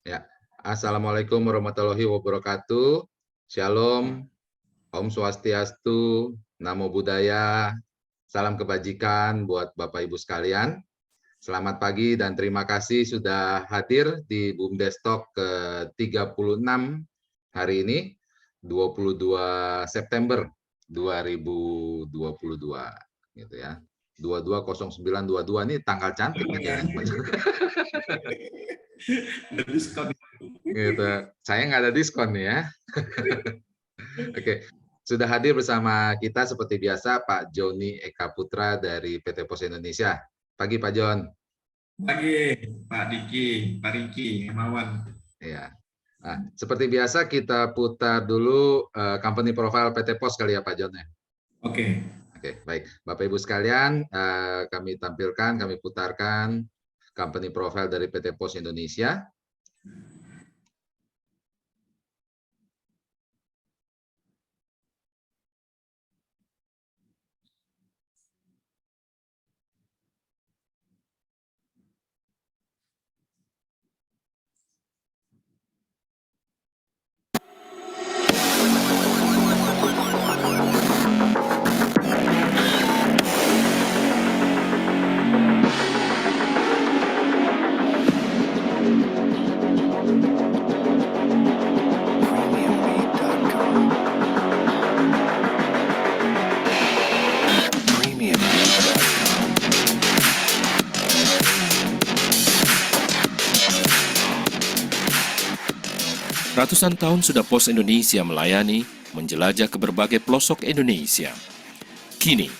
Ya, Assalamualaikum warahmatullahi wabarakatuh. Shalom, Om Swastiastu, Namo Buddhaya, salam kebajikan buat Bapak Ibu sekalian. Selamat pagi dan terima kasih sudah hadir di BUMDes Talk ke-36 hari ini, 22 September 2022. Gitu ya. 220922 ini tanggal cantik gitu ya. Ada diskon. Gitu. Saya nggak ada diskon nih ya. Oke, sudah hadir bersama kita seperti biasa Pak Joni Eka Putra dari PT Pos Indonesia. Pagi Pak Jon. Pagi Pak Diki, Pak Riki, Hemawan. Ya. Nah, seperti biasa kita putar dulu company profile PT Pos kali ya Pak Jon ya. Oke. Oke, baik. Bapak Ibu sekalian, kami tampilkan, kami putarkan company profile dari PT Pos Indonesia. Ratusan tahun sudah Pos Indonesia melayani, menjelajah ke berbagai pelosok Indonesia. Kini,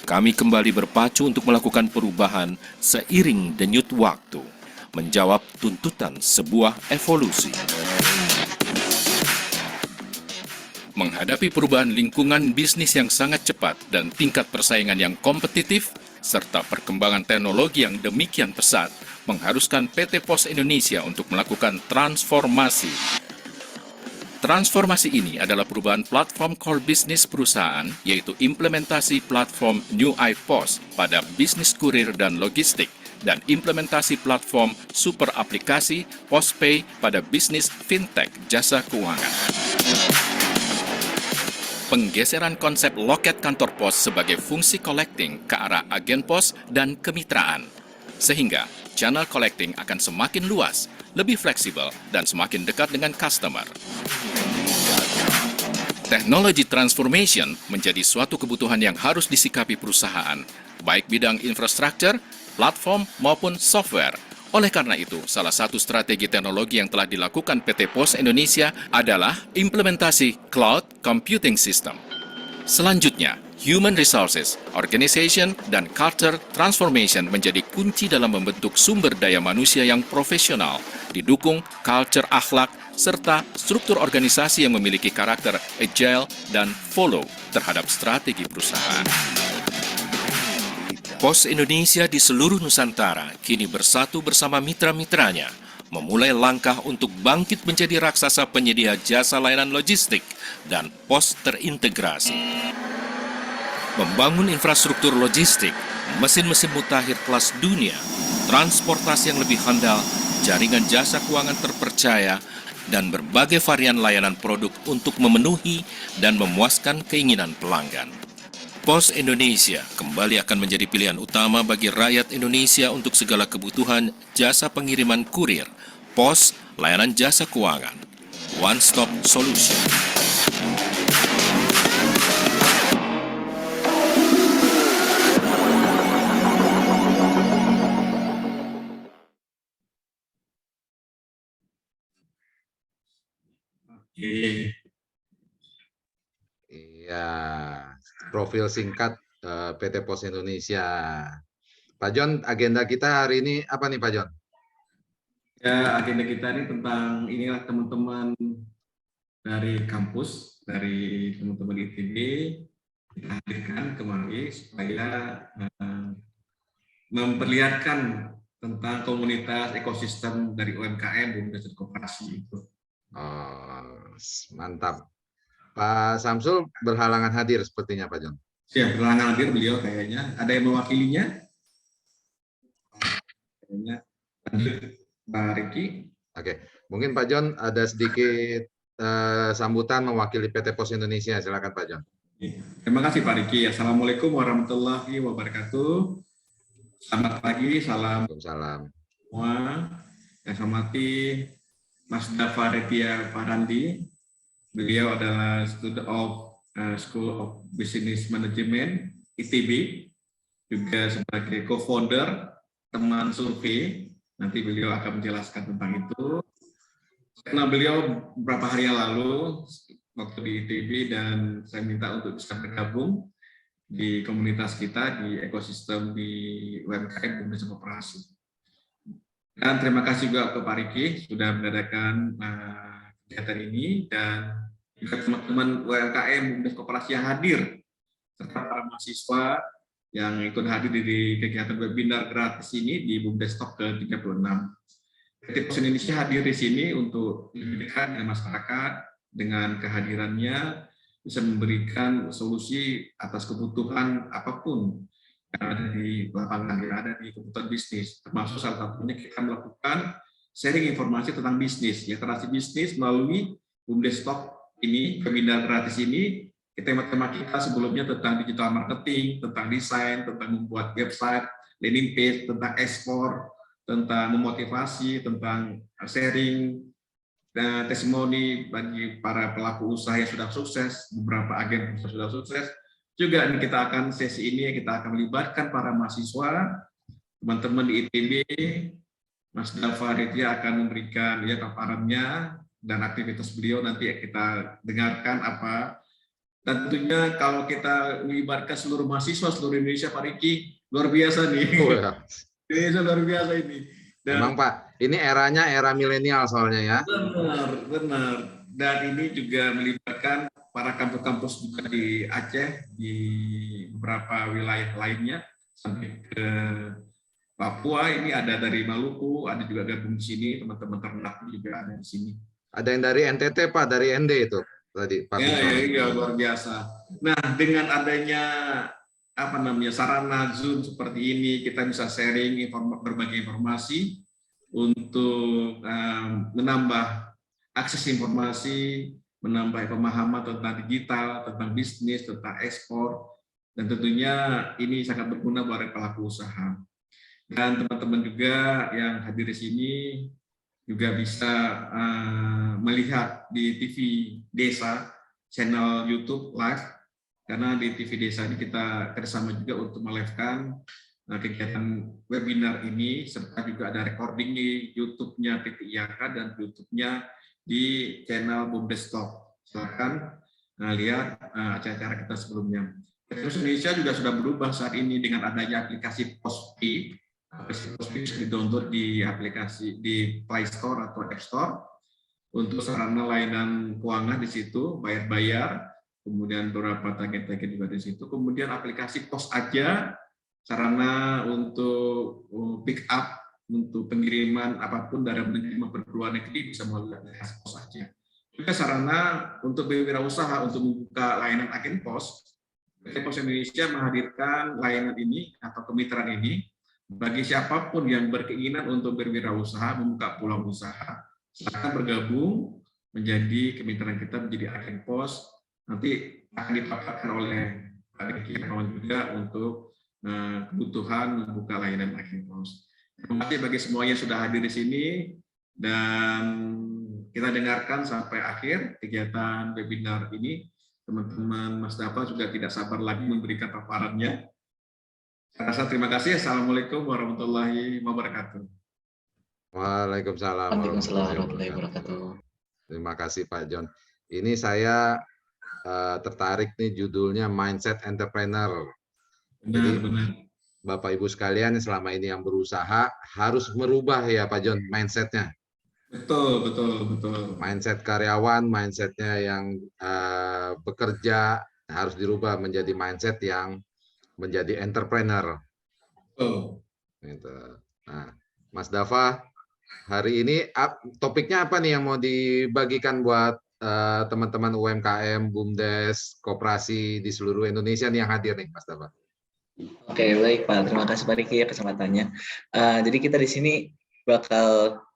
kami kembali berpacu untuk melakukan perubahan seiring denyut waktu, menjawab tuntutan sebuah evolusi. Menghadapi perubahan lingkungan bisnis yang sangat cepat dan tingkat persaingan yang kompetitif, serta perkembangan teknologi yang demikian pesat, mengharuskan PT Pos Indonesia untuk melakukan transformasi. Transformasi ini adalah perubahan platform core bisnis perusahaan, yaitu implementasi platform New iPos pada bisnis kurir dan logistik, dan implementasi platform super aplikasi PosPay pada bisnis fintech jasa keuangan. Penggeseran konsep loket kantor pos sebagai fungsi collecting ke arah agen pos dan kemitraan, sehingga channel collecting akan semakin luas, lebih fleksibel, dan semakin dekat dengan customer. Technology transformation menjadi suatu kebutuhan yang harus disikapi perusahaan, baik bidang infrastruktur, platform, maupun software. Oleh karena itu, salah satu strategi teknologi yang telah dilakukan PT Pos Indonesia adalah implementasi Cloud Computing System. Selanjutnya, Human Resources, Organization, dan Culture Transformation menjadi kunci dalam membentuk sumber daya manusia yang profesional, didukung culture akhlak, serta struktur organisasi yang memiliki karakter agile dan follow terhadap strategi perusahaan. Pos Indonesia di seluruh Nusantara kini bersatu bersama mitra-mitranya, memulai langkah untuk bangkit menjadi raksasa penyedia jasa layanan logistik dan pos terintegrasi. Membangun infrastruktur logistik, mesin-mesin mutakhir kelas dunia, transportasi yang lebih handal, jaringan jasa keuangan terpercaya, dan berbagai varian layanan produk untuk memenuhi dan memuaskan keinginan pelanggan. Pos Indonesia kembali akan menjadi pilihan utama bagi rakyat Indonesia untuk segala kebutuhan jasa pengiriman kurir, pos, layanan jasa keuangan. One Stop Solution. Iya, profil singkat PT Pos Indonesia. Pak Jon, agenda kita hari ini apa nih Pak Jon? Ya, agenda kita ini tentang inilah teman-teman dari kampus, dari teman-teman ITB, kita hadirkan kembali supaya memperlihatkan tentang komunitas ekosistem dari UMKM, BUMDes dan koperasi itu. Oh, mantap. Pak Samsul berhalangan hadir sepertinya Pak Jon. Siap, berhalangan hadir beliau kayaknya. Ada yang mewakilinya? Kayaknya. Lanjut, Pak Riki. Oke, mungkin Pak John ada sedikit sambutan mewakili PT Pos Indonesia. Silakan Pak John. Terima kasih Pak Riki. Assalamualaikum warahmatullahi wabarakatuh. Selamat pagi, salam Waalaikumsalam. semua. Yang saya hormati Mas Dava Retia Parandi. Beliau adalah student of School of Business Management ITB, juga sebagai co-founder teman survei. Nanti beliau akan menjelaskan tentang itu. Karena beliau beberapa hari yang lalu waktu di ITB dan saya minta untuk bisa bergabung di komunitas kita, di ekosistem di UMKM Bumdes Koperasi. Dan terima kasih juga ke Pak Riki sudah mengadakan kegiatan ini, dan juga teman-teman UMKM Bumdes Koperasi yang hadir, serta para mahasiswa yang ikut hadir di kegiatan webinar gratis ini di Bumdes Talk ke-36. PT Pos Indonesia hadir di sini untuk lebih dekat dengan masyarakat, dengan kehadirannya bisa memberikan solusi atas kebutuhan apapun yang ada di lapangan, yang ada di kebutuhan bisnis. Termasuk salah satunya kita melakukan sharing informasi tentang bisnis, literasi bisnis melalui Bumdes Talk ini, webinar gratis ini. Tema-tema kita sebelumnya tentang digital marketing, tentang desain, tentang membuat website, landing page, tentang ekspor, tentang memotivasi, tentang sharing dan testimoni bagi para pelaku usaha yang sudah sukses, beberapa agen usaha sudah sukses. Juga kita akan sesi ini kita akan melibatkan para mahasiswa, teman-teman di ITB. Mas Dava Retia akan memberikan paparannya dan aktivitas beliau, nanti kita dengarkan apa. Dan tentunya kalau kita melibatkan seluruh mahasiswa seluruh Indonesia, Pak Riki, luar biasa nih. Oh, ya. Ini luar biasa ini. Dan memang Pak, ini eranya era milenial soalnya ya. Benar. Dan ini juga melibatkan para kampus-kampus juga di Aceh, di beberapa wilayah lainnya, sampai ke Papua. Ini ada dari Maluku, ada juga gabung di sini, teman-teman ternak juga ada di sini. Ada yang dari NTT Pak, dari ND itu tadi Pak. Ya, luar biasa. Nah, dengan adanya sarana Zoom seperti ini, kita bisa sharing berbagai informasi untuk menambah akses informasi, menambah pemahaman tentang digital, tentang bisnis, tentang ekspor, dan tentunya ini sangat berguna buat pelaku usaha. Dan teman-teman juga yang hadir di sini juga bisa melihat di TV Desa, channel YouTube live, karena di TV Desa ini kita kerjasama juga untuk melive-kan kegiatan webinar ini, serta juga ada recording di YouTube-nya PT IAK dan YouTube-nya di channel Bumdes Talk. Silakan lihat acara-acara kita sebelumnya. PT Pos Indonesia juga sudah berubah saat ini dengan adanya aplikasi Postpay. Aplikasi Postpay bisa di-download di aplikasi di Play Store atau App Store untuk sarana layanan keuangan di situ, bayar-bayar. Kemudian beberapa target-target juga di situ. Kemudian aplikasi Pos Aja, sarana untuk pick up, untuk pengiriman apapun dari menerima perguruan negeri bisa melalui aplikasi Pos Aja. Juga sarana untuk berwirausaha, untuk membuka layanan agen pos. PT Pos Indonesia menghadirkan layanan ini atau kemitraan ini bagi siapapun yang berkeinginan untuk berwirausaha, membuka peluang usaha. Silakan bergabung menjadi kemitraan kita, menjadi agen pos. Nanti akan dipaparkan oleh Pak Riki juga untuk kebutuhan membuka layanan agen pos. Terima kasih bagi semuanya yang sudah hadir di sini, dan kita dengarkan sampai akhir kegiatan webinar ini. Teman-teman Mas Dava juga tidak sabar lagi memberikan paparannya. Saya rasa terima kasih. Assalamualaikum warahmatullahi wabarakatuh. Waalaikumsalam warahmatullahi wabarakatuh. Terima kasih Pak John. Ini saya tertarik nih judulnya Mindset Entrepreneur. Jadi Bapak Ibu sekalian selama ini yang berusaha harus merubah ya Pak John mindsetnya. Betul. Mindset karyawan, mindsetnya yang bekerja harus dirubah menjadi mindset yang menjadi entrepreneur. Gitu. Nah, Mas Dava, hari ini topiknya apa nih yang mau dibagikan buat teman-teman UMKM, Bumdes, koperasi di seluruh Indonesia nih yang hadir nih, Mas Dava? Oke, baik Pak. Terima kasih Pak Riki ya kesempatannya. Jadi kita di sini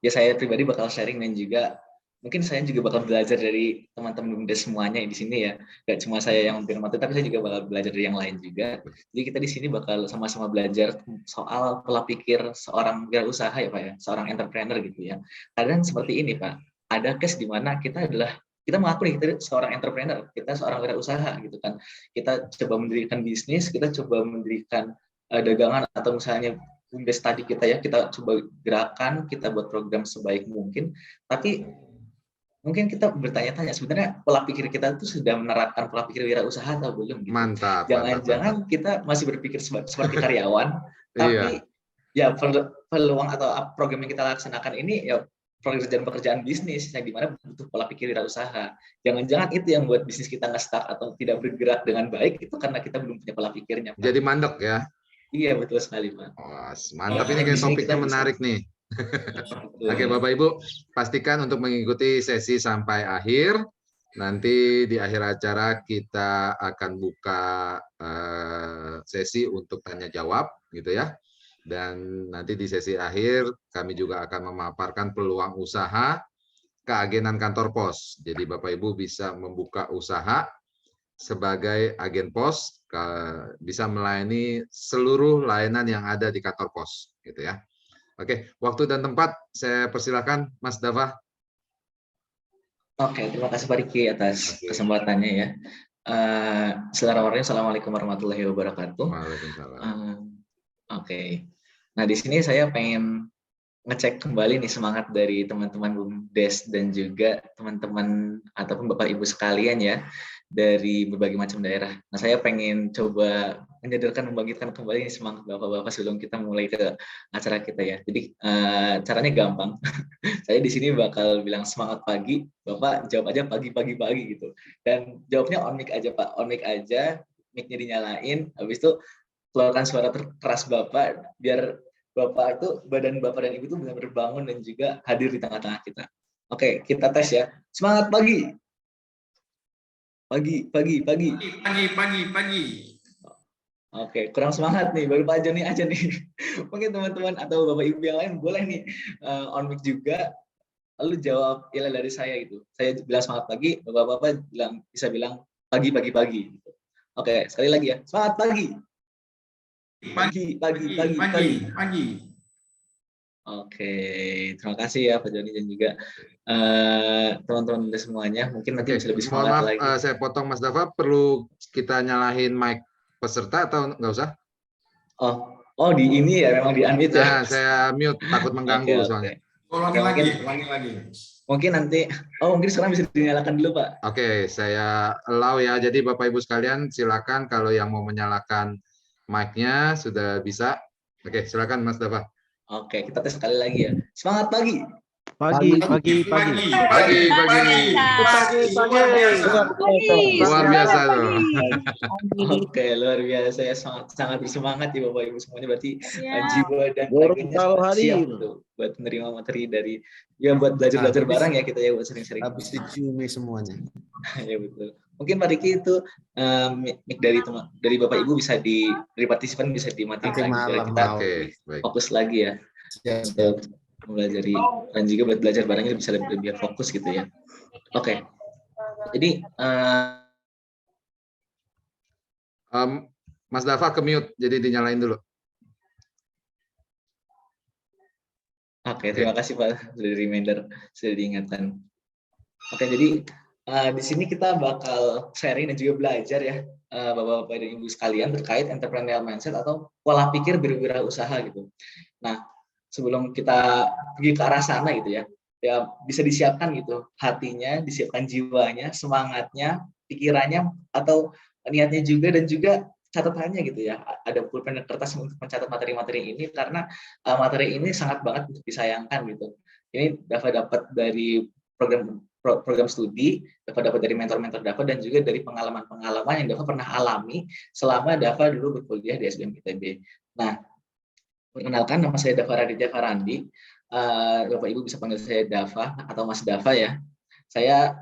saya pribadi bakal sharing dan juga mungkin saya juga bakal belajar dari teman-teman BUMDes semuanya di sini ya. Gak cuma saya yang mampir materi, tapi saya juga bakal belajar dari yang lain juga. Jadi kita di sini bakal sama-sama belajar soal pola pikir seorang wirausaha ya Pak ya, seorang entrepreneur gitu ya. Kadang seperti ini Pak, ada case di mana kita mengaku nih kita seorang entrepreneur, kita seorang wirausaha gitu kan. Kita coba mendirikan bisnis, kita coba mendirikan dagangan atau misalnya BUMDes tadi kita ya, kita coba gerakan, kita buat program sebaik mungkin, tapi mungkin kita bertanya-tanya sebenarnya pola pikir kita itu sudah menerapkan pola pikir wirausaha atau belum gitu. Mantap. Jangan-jangan kita masih berpikir seperti karyawan, tapi Iya. ya peluang atau program yang kita laksanakan ini ya pekerjaan bisnis yang dimana butuh pola pikir wirausaha. Jangan-jangan itu yang buat bisnis kita nggak stuck atau tidak bergerak dengan baik itu karena kita belum punya pola pikirnya, Pak. Jadi mandek ya. Iya betul sekali Pak. Oh, mantap, ini kayak topiknya menarik nih. Oke Bapak Ibu, pastikan untuk mengikuti sesi sampai akhir. Nanti di akhir acara kita akan buka sesi untuk tanya jawab gitu ya. Dan nanti di sesi akhir kami juga akan memaparkan peluang usaha keagenan kantor pos. Jadi Bapak Ibu bisa membuka usaha sebagai agen pos, bisa melayani seluruh layanan yang ada di kantor pos gitu ya. Oke, waktu dan tempat saya persilakan Mas Dava. Oke, terima kasih Pak Riki atas kesempatannya ya. Assalamualaikum warahmatullahi wabarakatuh. Waalaikumsalam. Oke. Nah, di sini saya pengen ngecek kembali nih semangat dari teman-teman BUMDes dan juga teman-teman ataupun Bapak Ibu sekalian ya dari berbagai macam daerah. Nah, saya pengen coba membangkitkan kembali nih semangat Bapak-bapak sebelum kita mulai ke acara kita ya. Jadi caranya gampang. Saya di sini bakal bilang semangat pagi, Bapak jawab aja pagi gitu. Dan jawabnya on mic aja Pak, on mic aja, mic-nya dinyalain, habis itu keluarkan suara keras Bapak biar Bapak itu, badan Bapak dan Ibu itu benar-benar bangun dan juga hadir di tengah-tengah kita. Oke, kita tes ya. Semangat pagi. Pagi. Oke, kurang semangat nih, baru Pak Joni aja nih. Mungkin teman-teman atau Bapak Ibu yang lain boleh nih on mic juga, lalu jawab ilah dari saya gitu. Saya bilang semangat pagi, Bapak-bapak bisa bilang pagi. Gitu. Oke, sekali lagi ya, semangat pagi. Pagi. Oke, terima kasih ya Pak Joni dan juga teman-teman semuanya. Mungkin nanti bisa lebih semangat lagi. Saya potong Mas Dava, perlu kita nyalahin mic peserta atau nggak usah? Oh di ini ya memang di unmute ya. Nah, saya mute, takut mengganggu soalnya. Ulangi lagi. Mungkin nanti, mungkin sekarang bisa dinyalakan dulu Pak. Oke, saya allow ya. Jadi Bapak Ibu sekalian silakan kalau yang mau menyalakan mic-nya sudah bisa. Oke, silakan Mas Dava. Oke, kita tes sekali lagi ya. Semangat pagi. Pagi. Luar biasa tuh. Oke, luar biasa ya, sangat bersemangat ya Bapak Ibu semuanya, berarti jiwa dan raganya siap tuh buat menerima materi dari buat belajar bareng ya kita ya, buat sering-sering. Habis diciumi semuanya. Ya betul. Mungkin Pak Riki itu mic dari Bapak Ibu bisa dari partisipan bisa dimatikan biar kita fokus lagi ya. Untuk mempelajari dan juga buat belajar barangnya bisa lebih fokus gitu ya. Oke. Jadi Mas Dava ke mute, jadi dinyalain dulu. Oke, terima kasih Pak sudah reminder, sudah diingatkan. Oke, jadi di sini kita bakal sharing dan juga belajar ya Bapak-bapak dan Ibu sekalian terkait entrepreneurial mindset atau pola pikir berwirausaha gitu. Nah, sebelum kita pergi ke arah sana gitu ya bisa disiapkan gitu hatinya, disiapkan jiwanya, semangatnya, pikirannya atau niatnya juga dan juga catatannya gitu ya. Ada pulpen dan kertas untuk mencatat materi-materi ini karena materi ini sangat banget untuk disayangkan gitu. Ini dapat dari program studi, dapat dari mentor-mentor Dava dan juga dari pengalaman-pengalaman yang Dava pernah alami selama Dava dulu berkuliah di SBM ITB. Nah, perkenalkan, nama saya Dava Raditya Farandi. Bapak Ibu bisa panggil saya Dava atau Mas Dava ya. Saya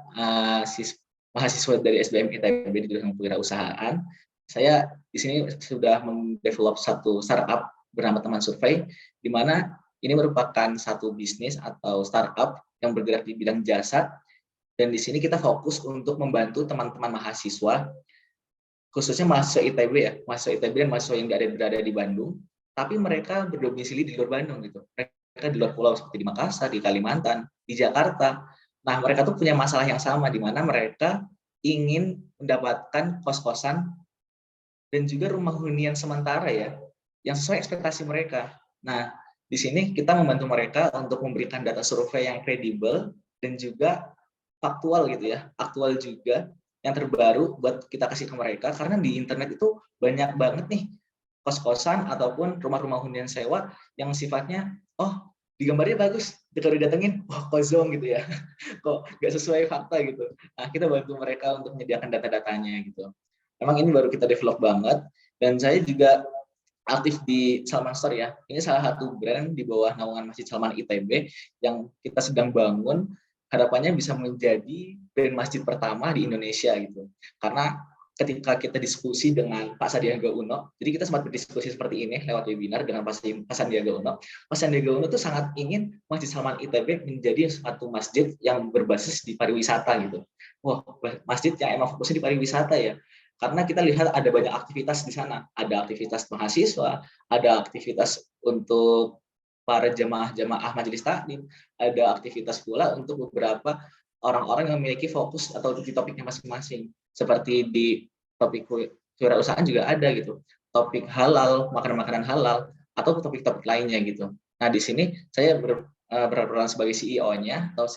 mahasiswa dari SBM ITB di jurusan kewirausahaan. Saya di sini sudah mendevelop satu startup bernama Teman Survei, di mana ini merupakan satu bisnis atau startup yang bergerak di bidang jasa, dan di sini kita fokus untuk membantu teman-teman mahasiswa, khususnya mahasiswa ITB ya, mahasiswa ITB dan mahasiswa yang berada di Bandung, tapi mereka berdomisili di luar Bandung gitu. Mereka di luar pulau seperti di Makassar, di Kalimantan, di Jakarta. Nah, mereka tuh punya masalah yang sama, di mana mereka ingin mendapatkan kos-kosan dan juga rumah hunian sementara ya, yang sesuai ekspektasi mereka. Nah, di sini kita membantu mereka untuk memberikan data survei yang kredibel dan juga faktual gitu ya, aktual juga, yang terbaru buat kita kasih ke mereka, karena di internet itu banyak banget nih kos-kosan ataupun rumah-rumah hunian sewa yang sifatnya, oh di gambarnya bagus, kalau didatengin, wah kosong gitu ya, kok nggak sesuai fakta gitu. Nah, kita bantu mereka untuk menyediakan data-datanya gitu. Memang ini baru kita develop banget, dan saya juga aktif di Salman Store ya. Ini salah satu brand di bawah naungan Masjid Salman ITB yang kita sedang bangun. Harapannya bisa menjadi brand masjid pertama di Indonesia gitu. Karena ketika kita diskusi dengan Pak Sandiaga Uno, jadi kita sempat berdiskusi seperti ini lewat webinar dengan Pak Sandiaga Uno. Pak Sandiaga Uno tuh sangat ingin Masjid Salman ITB menjadi suatu masjid yang berbasis di pariwisata gitu. Wah, masjid yang emang fokusnya di pariwisata ya. Karena kita lihat ada banyak aktivitas di sana. Ada aktivitas mahasiswa, ada aktivitas untuk para jemaah-jemaah majelis taklim, ada aktivitas pula untuk beberapa orang-orang yang memiliki fokus atau di topiknya masing-masing. Seperti di topik kewirausahaan juga ada gitu. Topik halal, makanan-makanan halal, atau topik-topik lainnya gitu. Nah, di sini saya berperan sebagai CEO-nya atau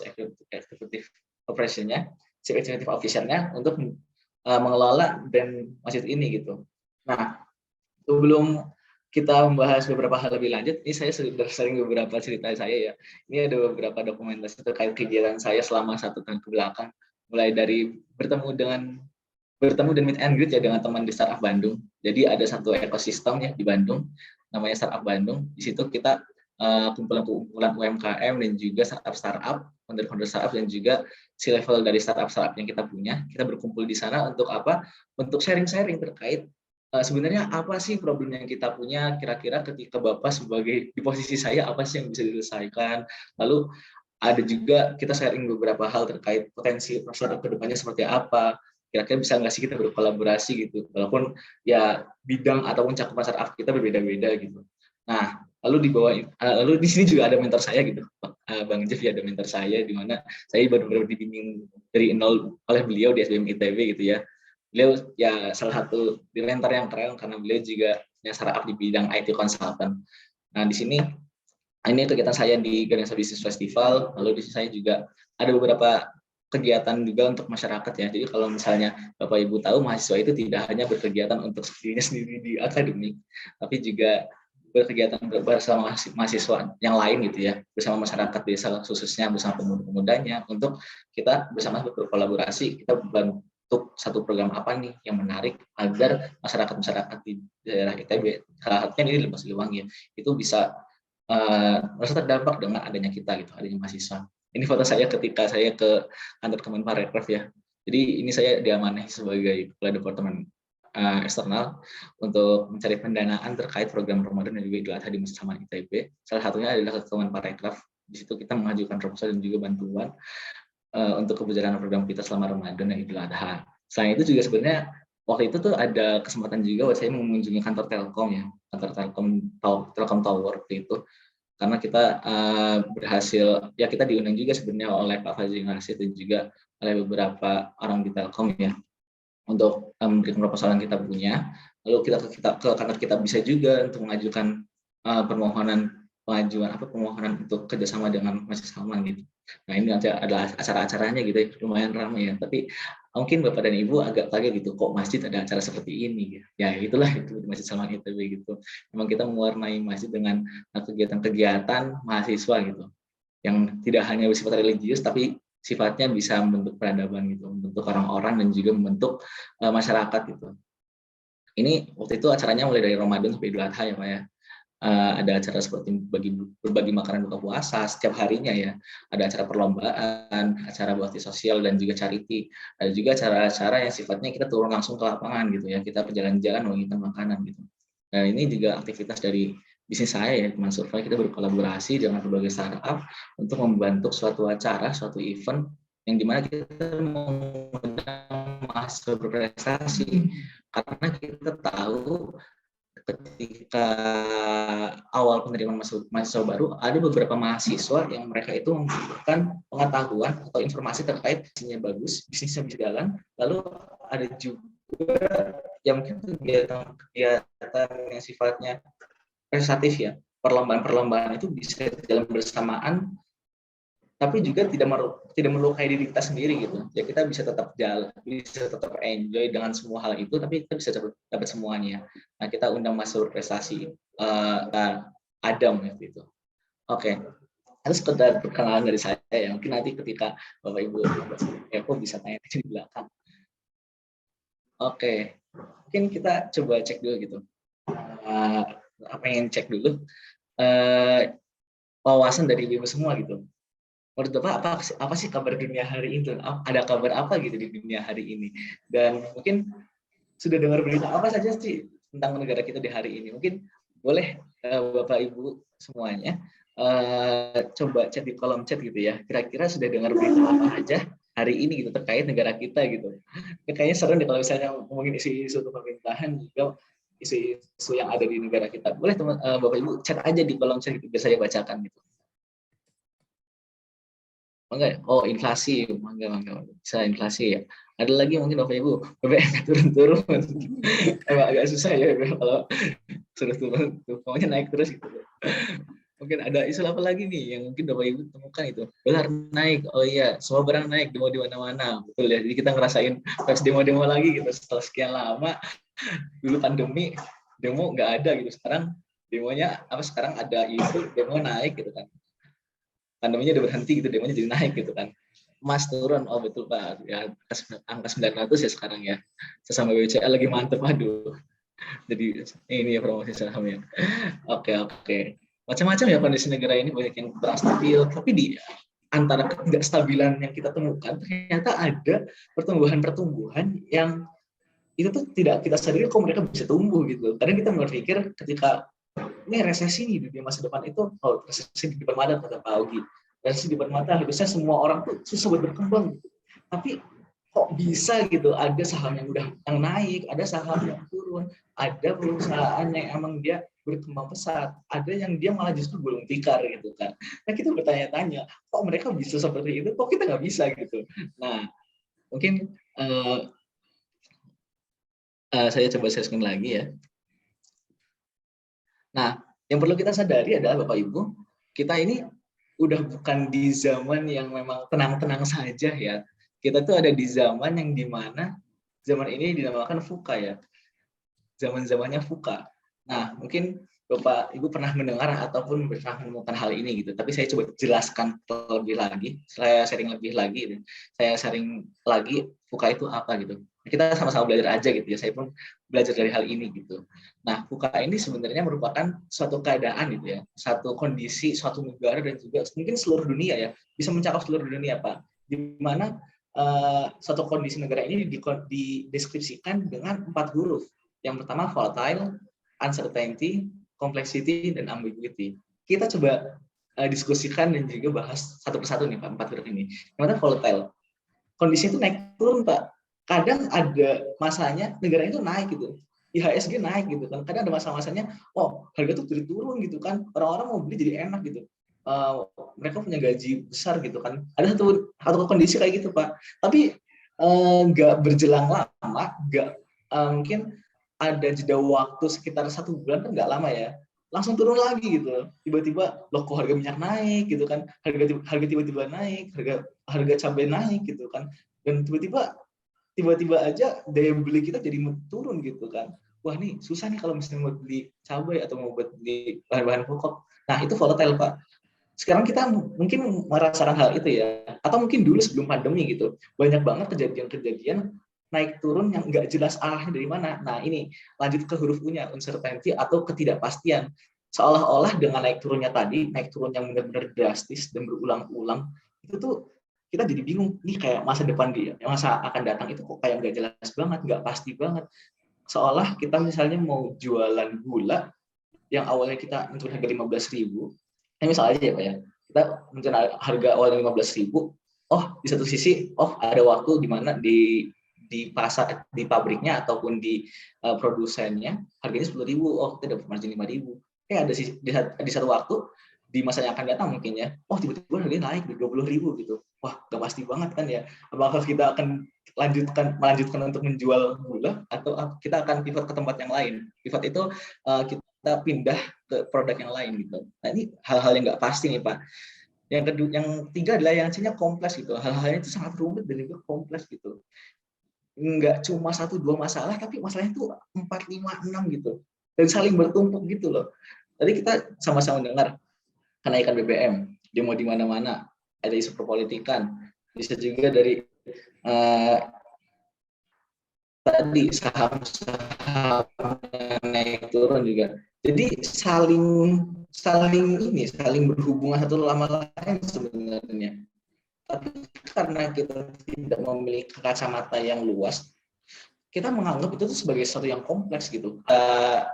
Executive Operation-nya, Chief Executive Officer-nya untuk mengelola brand masjid ini gitu. Nah, sebelum kita membahas beberapa hal lebih lanjut, ini saya sudah sharing beberapa cerita saya ya. Ini ada beberapa dokumentasi terkait kegiatan saya selama 1 tahun ke belakang, mulai dari bertemu dan meet and greet ya dengan teman di Startup Bandung. Jadi ada satu ekosistem ya di Bandung, namanya Startup Bandung. Di situ kita kumpulan UMKM dan juga startup, founder startup dan juga C-level dari startup yang kita punya. Kita berkumpul di sana untuk apa? Untuk sharing-sharing terkait sebenarnya apa sih problem yang kita punya, kira-kira ketika Bapak sebagai di posisi saya apa sih yang bisa diselesaikan. Lalu ada juga kita sharing beberapa hal terkait potensi startup ke depannya seperti apa, kira-kira bisa nggak sih kita berkolaborasi gitu, walaupun ya bidang ataupun cakupan startup kita berbeda-beda gitu. Nah, lalu di sini juga ada mentor saya gitu, Bang Jeff ya, ada mentor saya di mana saya benar-benar dibimbing dari nol oleh beliau di SBM ITB gitu ya. Beliau ya salah satu mentor yang keren karena beliau juga punya startup di bidang IT consultant. Nah, di sini ini kegiatan saya di Ganesha Business Festival, lalu di sini saya juga ada beberapa kegiatan juga untuk masyarakat ya. Jadi kalau misalnya Bapak Ibu tahu, mahasiswa itu tidak hanya berkegiatan untuk dirinya sendiri di akademik, tapi juga berkegiatan bersama mahasiswa yang lain gitu ya, bersama masyarakat desa khususnya, bersama pemuda-pemudanya, untuk kita bersama berkolaborasi, kita bentuk satu program apa nih yang menarik agar masyarakat di daerah ITB, salah satunya ini Lembah Siliwangi ya, itu bisa merasa terdampak dengan adanya kita gitu, adanya mahasiswa. Ini foto saya ketika saya ke kantor Kemenparekraf ya. Jadi ini saya diamanai sebagai kepala departemen eksternal untuk mencari pendanaan terkait program Ramadan dan juga Idul Adha di Masjid Salman ITB. Salah satunya adalah ke Kemenparekraf. Di situ kita mengajukan proposal dan juga bantuan untuk keberjalanan program kita selama Ramadan dan Idul Adha. Selain itu juga sebenarnya waktu itu tuh ada kesempatan juga buat saya mengunjungi kantor Telkom ya, kantor Telkom Tower waktu itu. Karena kita berhasil, ya kita diundang juga sebenarnya oleh Pak Fazil Ngasir dan juga oleh beberapa orang di Telkom ya, untuk memberikan proposal yang kita punya. Lalu kita ke kantor kita bisa juga untuk mengajukan permohonan untuk kerjasama dengan Masjid Salman gitu. Nah, ini nanti adalah acara-acaranya gitu ya, lumayan ramai ya. Tapi mungkin Bapak dan Ibu agak kaget gitu, kok masjid ada acara seperti ini gitu. Ya itulah itu di Masjid Salman ITB gitu. Memang kita mewarnai masjid dengan kegiatan-kegiatan mahasiswa gitu, yang tidak hanya bersifat religius tapi sifatnya bisa membentuk peradaban gitu, membentuk orang-orang dan juga membentuk masyarakat gitu. Ini waktu itu acaranya mulai dari Ramadan sampai Idul Adha ya Pak ya. Ada acara seperti berbagi makanan buka puasa setiap harinya ya. Ada acara perlombaan, acara bakti sosial dan juga charity. Ada juga acara-acara yang sifatnya kita turun langsung ke lapangan gitu ya. Kita berjalan-jalan membagikan makanan gitu. Dan ini juga aktivitas dari bisnis saya ya, teman Survei, kita berkolaborasi dengan berbagai startup untuk membentuk suatu acara, suatu event yang dimana kita mengundang mahasiswa berprestasi, karena kita tahu ketika awal penerimaan mahasiswa baru, ada beberapa mahasiswa yang mereka itu membutuhkan pengetahuan atau informasi terkait bisnisnya bagus, bisnisnya bisa jalan, lalu ada juga yang mungkin kegiatan yang sifatnya prestatif ya, perlombaan-perlombaan itu bisa jalan bersamaan, tapi juga tidak melukai diri kita sendiri gitu. Ya kita bisa tetap jalan, bisa tetap enjoy dengan semua hal itu, tapi kita bisa dapat semuanya. Nah kita undang mahasiswa berprestasi, Adam itu. Oke. Terus sekedar perkenalan dari saya ya, mungkin nanti ketika Bapak Ibu Eko bisa tanya di belakang. Oke, mungkin kita coba cek dulu gitu. Pengen cek dulu wawasan dari Ibu semua gitu. Menurut Bapak apa sih kabar dunia hari ini? Ada kabar apa gitu di dunia hari ini? Dan mungkin sudah dengar berita apa saja sih tentang negara kita di hari ini? Mungkin boleh Bapak Ibu semuanya coba chat di kolom chat gitu ya. Kira-kira sudah dengar berita apa aja hari ini gitu terkait negara kita gitu. Kayaknya seru deh kalau misalnya ngomongin isu-isu pemerintahan juga isu-isu yang ada di negara kita. Boleh teman Bapak Ibu chat aja di kolom chat gitu, biar saya bacakan gitu. Enggak, oh inflasi, mangga bisa inflasi ya. Ada lagi mungkin Bapak Ibu, BBM turun-turun, agak susah ya kalau sudah turun, pokoknya naik terus gitu. Mungkin ada isu apa lagi nih yang mungkin Bapak Ibu temukan itu, dolar naik, oh iya, semua barang naik, demo di mana-mana, betul ya. Jadi kita ngerasain pas demo-demo lagi gitu setelah sekian lama. Dulu pandemi, demo nggak ada gitu, sekarang demonya apa? Sekarang ada isu demo naik gitu kan. Pandeminya udah berhenti gitu, demonya jadi naik gitu kan. Emas turun, oh betul Pak, ya angka 900 ya sekarang ya. Sesama BCA lagi mantep, aduh. Jadi ini ya promosi sahamnya. Oke. Macam-macam ya kondisi negara ini, banyak yang kurang stabil, tapi di antara ketidakstabilan yang kita temukan ternyata ada pertumbuhan-pertumbuhan yang itu tuh tidak kita sadari kok mereka bisa tumbuh gitu. Kadang kita berpikir ketika ini resesi nih di masa depan itu, oh resesi di depan mata kata Pak Augie, resesi di depan mata harusnya semua orang tuh susah buat berkembang gitu. Tapi kok bisa gitu, ada saham yang udah yang naik, ada saham yang turun, ada perusahaan yang emang dia berkembang pesat, ada yang dia malah justru gulung tikar gitu kan. Nah kita bertanya-tanya, kok mereka bisa seperti itu, kok kita nggak bisa gitu. Nah mungkin saya coba share lagi ya. Nah, yang perlu kita sadari adalah Bapak Ibu, kita ini udah bukan di zaman yang memang tenang-tenang saja ya. Kita tuh ada di zaman yang dimana zaman ini dinamakan VUCA ya. Zaman-zamannya VUCA. Nah, mungkin Bapak Ibu pernah mendengar ataupun pernah menemukan hal ini gitu. Tapi saya coba jelaskan lebih lagi. Saya sharing lebih lagi. Saya sharing lagi VUCA itu apa gitu. Kita sama-sama belajar aja gitu ya. Saya pun belajar dari hal ini gitu. Nah, VUCA ini sebenarnya merupakan suatu keadaan gitu ya, satu kondisi, suatu negara dan juga mungkin seluruh dunia ya, bisa mencakup seluruh dunia Pak, di mana suatu kondisi negara ini dideskripsikan dengan 4 huruf. Yang pertama volatile, uncertainty, complexity, dan ambiguity. Kita coba diskusikan dan juga bahas satu persatu nih Pak, 4 huruf ini. Yang pertama volatile, kondisi itu naik turun Pak. Kadang ada masanya negara itu naik gitu, IHSG naik gitu kan. Kadang ada masa-masanya, oh harga tuh jadi turun gitu kan. Orang-orang mau beli jadi enak gitu. Mereka punya gaji besar gitu kan. Ada satu kondisi kayak gitu Pak. Tapi nggak berjelang lama, mungkin ada jeda waktu sekitar 1 bulan kan nggak lama ya. Langsung turun lagi gitu. Tiba-tiba loh kok harga minyak naik gitu kan. Harga tiba-tiba naik, harga cabai naik gitu kan. Dan tiba-tiba aja daya beli kita jadi turun gitu kan. Wah nih susah nih kalau misalnya mau beli cabai atau mau beli bahan-bahan pokok. Nah itu volatile Pak. Sekarang kita mungkin merasakan hal itu ya. Atau mungkin dulu sebelum pandemi gitu. Banyak banget kejadian-kejadian naik turun yang nggak jelas arahnya dari mana. Nah ini lanjut ke huruf U-nya, uncertainty atau ketidakpastian. Seolah-olah dengan naik turunnya tadi, naik turun yang benar-benar drastis dan berulang-ulang, itu tuh kita jadi bingung nih kayak masa depan dia, masa akan datang itu kok kayak nggak jelas banget, nggak pasti banget. Seolah kita misalnya mau jualan gula, yang awalnya kita menentukan harga 15.000, misal aja ya Pak ya, kita menentukan harga awalnya 15.000, oh di satu sisi, oh ada waktu di mana di pasar, di pabriknya ataupun di produsennya harganya 10.000, oh kita dapat margin 5.000. Ada di satu waktu di masa yang akan datang mungkin ya, oh tiba-tiba harganya naik di 20.000 gitu. Wah, gak pasti banget kan ya. Apakah kita akan melanjutkan untuk menjual gula atau kita akan pivot ke tempat yang lain. Pivot itu kita pindah ke produk yang lain gitu. Nah, ini hal-hal yang nggak pasti nih Pak. Yang ketiga adalah yang C-nya kompleks gitu. Hal-halnya itu sangat rumit dan juga kompleks gitu. Nggak cuma 1-2 masalah, tapi masalahnya itu 4, 5, 6 gitu. Dan saling bertumpuk gitu loh. Tadi kita sama-sama dengar kenaikan BBM, demo di mana-mana, ada isu perpolitikan, bisa juga dari tadi saham-saham naik turun juga. Jadi saling berhubungan satu sama lain sebenarnya. Tapi karena kita tidak memiliki kacamata yang luas, kita menganggap itu tuh sebagai sesuatu yang kompleks gitu.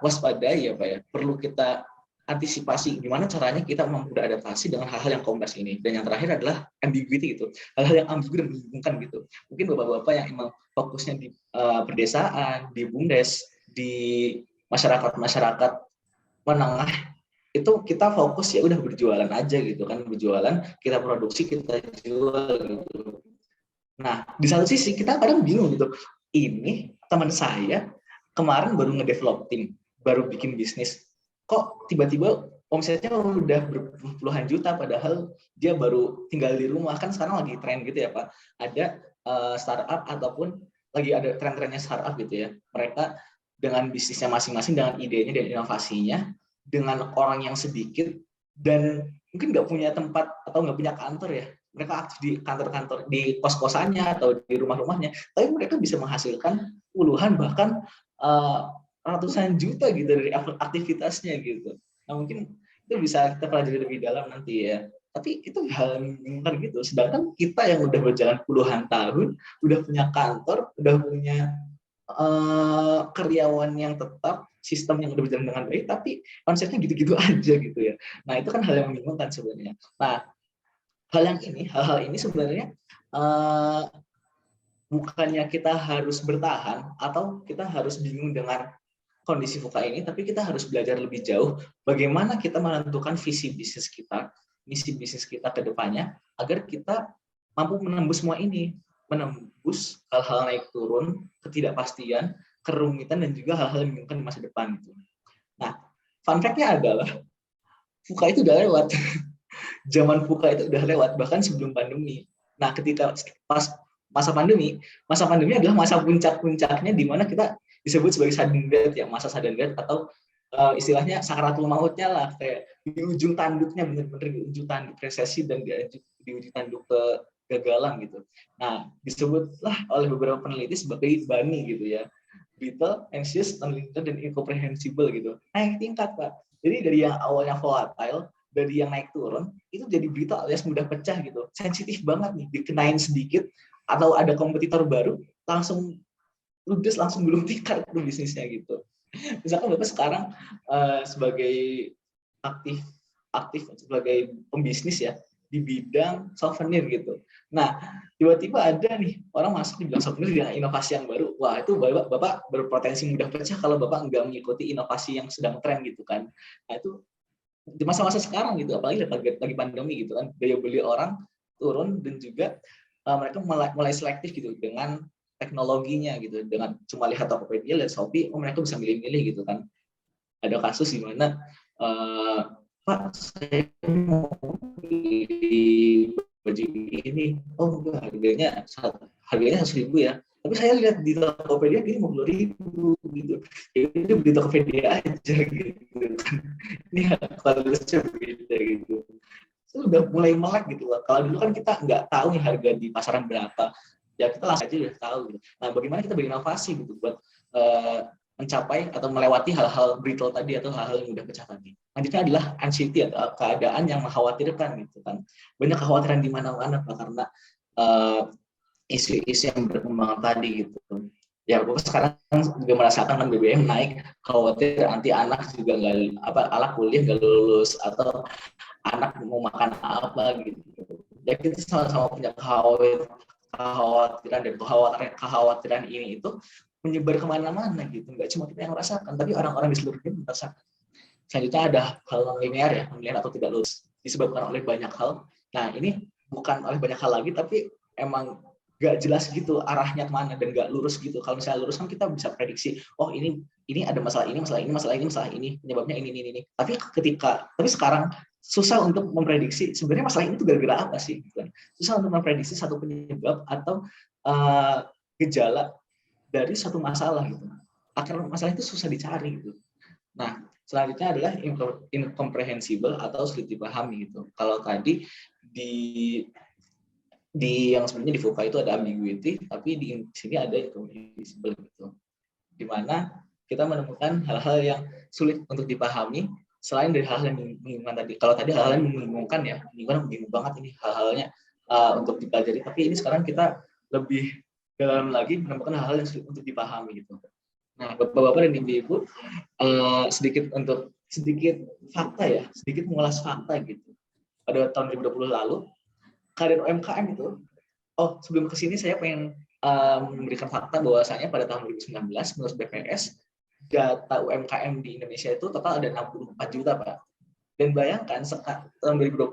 Waspadai ya Pak ya, perlu kita antisipasi gimana caranya kita mampu beradaptasi dengan hal-hal yang kompleks ini. Dan yang terakhir adalah ambiguity gitu, hal-hal yang ambigu dan membingungkan gitu. Mungkin bapak-bapak yang emang fokusnya di perdesaan, di BUMDes, di masyarakat menengah, itu kita fokus ya udah berjualan aja gitu kan, berjualan, kita produksi, kita jual gitu. Nah di satu sisi kita kadang bingung gitu, ini teman saya kemarin baru ngedevelop tim, baru bikin bisnis, kok tiba-tiba omsetnya udah berpuluhan juta padahal dia baru tinggal di rumah. Kan sekarang lagi tren gitu ya Pak, ada startup ataupun lagi ada tren-trennya startup gitu ya, mereka dengan bisnisnya masing-masing, dengan idenya dan inovasinya, dengan orang yang sedikit dan mungkin nggak punya tempat atau nggak punya kantor ya, mereka aktif di kantor-kantor, di kos-kosannya atau di rumah-rumahnya, tapi mereka bisa menghasilkan puluhan bahkan ratusan juta gitu dari aktivitasnya gitu. Nah mungkin itu bisa kita pelajari lebih dalam nanti ya. Tapi itu hal yang membingungkan gitu. Sedangkan kita yang udah berjalan puluhan tahun, udah punya kantor, udah punya karyawan yang tetap, sistem yang udah berjalan dengan baik, tapi konsepnya gitu-gitu aja gitu ya. Nah itu kan hal yang membingungkan sebenarnya. Nah hal-hal ini sebenarnya bukannya kita harus bertahan atau kita harus bingung dengan kondisi VUCA ini, tapi kita harus belajar lebih jauh bagaimana kita menentukan visi bisnis kita, misi bisnis kita ke depannya, agar kita mampu menembus semua ini, menembus hal-hal naik turun, ketidakpastian, kerumitan, dan juga hal-hal yang membingungkan di masa depan. Nah, fun fact-nya adalah VUCA itu udah lewat. Zaman VUCA itu udah lewat, bahkan sebelum pandemi. Nah, ketika pas masa pandemi adalah masa puncak-puncaknya di mana kita disebut sebagai sudden death ya, masa sudden death atau istilahnya sakaratul mautnya lah, kayak di ujung tanduknya, benar-benar di ujung tanduk resesi dan di ujung tanduk kegagalan gitu. Nah, disebutlah oleh beberapa peneliti sebagai BANI gitu ya, brittle, anxious, unlimited, dan incomprehensible gitu. Naik tingkat Pak. Jadi dari yang awalnya volatile, dari yang naik turun, itu jadi brittle alias mudah pecah gitu. Sensitif banget nih, dikenain sedikit atau ada kompetitor baru, langsung ludes, langsung gulung tikar ke bisnisnya gitu. Misalkan Bapak sekarang sebagai aktif sebagai pembisnis ya di bidang souvenir gitu. Nah, tiba-tiba ada nih orang masuk di bidang souvenir dengan inovasi yang baru. Wah, itu Bapak berpotensi mudah pecah kalau Bapak nggak mengikuti inovasi yang sedang tren gitu kan. Nah, itu di masa-masa sekarang gitu, apalagi lagi pandemi gitu kan, daya beli orang turun dan juga mereka mulai selektif gitu dengan teknologinya gitu, dengan cuma lihat Tokopedia, lihat Shopee, mereka bisa milih-milih gitu kan. Ada kasus di mana Pak, saya mau beli baju ini, oh enggak, harganya 100.000 ya, tapi saya lihat di Tokopedia ini 50.000 gitu, ya udah beli Tokopedia aja gitu kan. Ini kualitasnya beda gitu. Itu udah mulai melek gitu loh. Kalau dulu kan kita nggak tahu nih harga di pasaran berapa, ya kita langsung aja udah tahu gitu. Nah bagaimana kita berinovasi gitu buat mencapai atau melewati hal-hal brittle tadi atau hal-hal yang mudah pecah tadi. Lanjutnya adalah anxiety atau keadaan yang mengkhawatirkan gitu kan. Banyak kekhawatiran di mana-mana Pak, karena isu-isu yang berkembang tadi gitu. Ya, Bapak sekarang juga merasakan kan BBM naik, khawatir nanti anak juga nggak anak kuliah nggak lulus atau anak mau makan apa gitu. Ya kita sama-sama punya kekhawatiran dan kekhawatiran ini itu menyebar kemana-mana gitu. Nggak cuma kita yang merasakan, tapi orang-orang di seluruh dunia merasakan. Selanjutnya ada hal non linear ya, pemilihan atau tidak lulus disebabkan oleh banyak hal. Nah ini bukan oleh banyak hal lagi, tapi emang nggak jelas gitu arahnya kemana dan nggak lurus gitu. Kalau misalnya lurus kan kita bisa prediksi, oh ini ada masalah ini, masalah ini, penyebabnya ini. Tapi sekarang susah untuk memprediksi sebenarnya masalah ini tuh gara-gara apa sih? Susah untuk memprediksi satu penyebab atau gejala dari satu masalah gitu. Akar masalah itu susah dicari gitu. Nah, selanjutnya adalah incomprehensible atau sulit dipahami gitu. Kalau tadi di yang sebenarnya di VUCA itu ada ambiguity, tapi di sini ada incomprehensible gitu. Di mana kita menemukan hal-hal yang sulit untuk dipahami selain dari hal-hal yang membingungkan tadi. Kalau tadi hal-hal yang membingungkan ya, bingung banget ini hal-halnya untuk dipelajari, tapi ini sekarang kita lebih dalam lagi menemukan hal-hal yang sulit untuk dipahami gitu. Nah, Bapak-bapak dan Ibu-ibu, sedikit fakta ya, sedikit mengulas fakta gitu. Pada tahun 2020 lalu, keadaan UMKM itu, sebelum ke sini saya pengen memberikan fakta bahwasanya pada tahun 2019 menurut BPS, data UMKM di Indonesia itu total ada 64 juta, Pak. Dan bayangkan tahun 2020,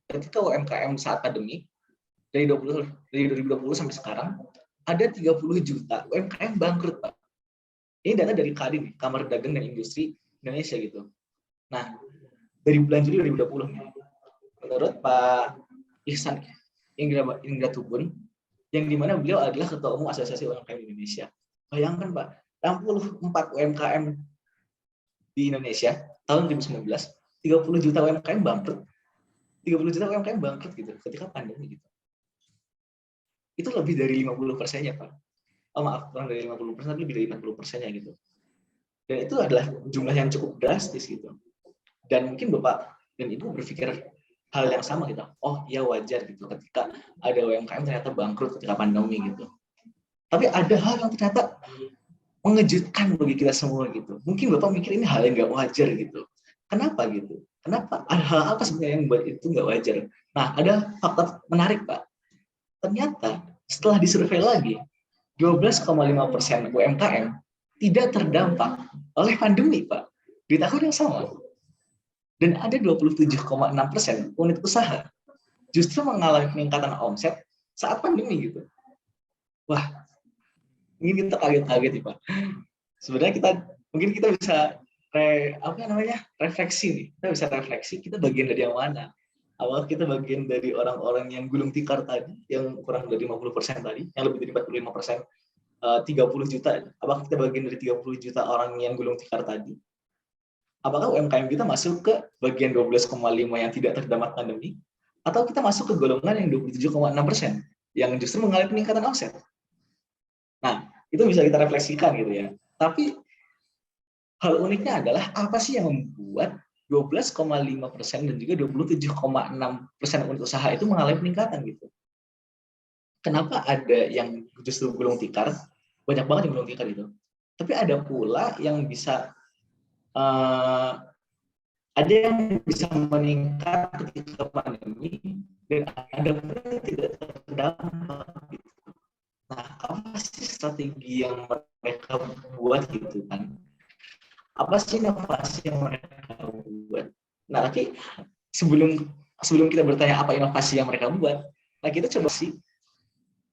ketika UMKM saat pandemi, dari 2020 sampai sekarang, ada 30 juta UMKM bangkrut, Pak. Ini data dari Kadin, Kamar Dagang dan Industri Indonesia gitu. Nah, dari bulan Juli 2020, menurut Pak Ihsan Inggra Tubun, yang dimana beliau adalah Ketua Umum Asosiasi UMKM Indonesia. Bayangkan Pak, 64 UMKM di Indonesia tahun 2019, 30 juta UMKM bangkrut. 30 juta UMKM bangkrut gitu ketika pandemi gitu. Itu lebih dari 50%-nya, Pak. Kurang dari 50%, tapi lebih dari 40%-nya gitu. Dan itu adalah jumlah yang cukup drastis gitu. Dan mungkin Bapak dan Ibu berpikir hal yang sama gitu. Oh, ya wajar gitu ketika ada UMKM ternyata bangkrut ketika pandemi gitu. Tapi ada hal yang ternyata mengejutkan bagi kita semua gitu. Mungkin Bapak mikir ini hal yang nggak wajar gitu. Kenapa gitu? Kenapa? Ada hal apa sebenarnya yang membuat itu nggak wajar? Nah, ada fakta menarik, Pak. Ternyata setelah disurvei lagi, 12,5% UMKM tidak terdampak oleh pandemi, Pak, di tahun yang sama. Dan ada 27,6% unit usaha justru mengalami peningkatan omset saat pandemi gitu. Wah, ini kita kaget-kaget nih, Pak. Sebenarnya mungkin kita bisa refleksi nih. Kita bisa refleksi, kita bagian dari yang mana? Awal kita bagian dari orang-orang yang gulung tikar tadi, yang kurang dari 50% tadi, yang lebih dari 45%, 30 juta. Apakah kita bagian dari 30 juta orang yang gulung tikar tadi? Apakah UMKM kita masuk ke bagian 12,5 yang tidak terdampak pandemi? Atau kita masuk ke golongan yang 27,6% yang justru mengalami peningkatan omset? Nah, itu bisa kita refleksikan gitu ya. Tapi hal uniknya adalah apa sih yang membuat 12,5% dan juga 27,6% unit usaha itu mengalami peningkatan gitu? Kenapa ada yang justru gulung tikar? Banyak banget yang gulung tikar itu. Tapi ada pula yang bisa ada yang bisa meningkat ketika pandemi dan ada pula yang tidak terdampak gitu. Nah, apa sih strategi yang mereka buat gitu kan? Apa sih inovasi yang mereka buat? Nah, tapi sebelum kita bertanya apa inovasi yang mereka buat, nah kita coba sih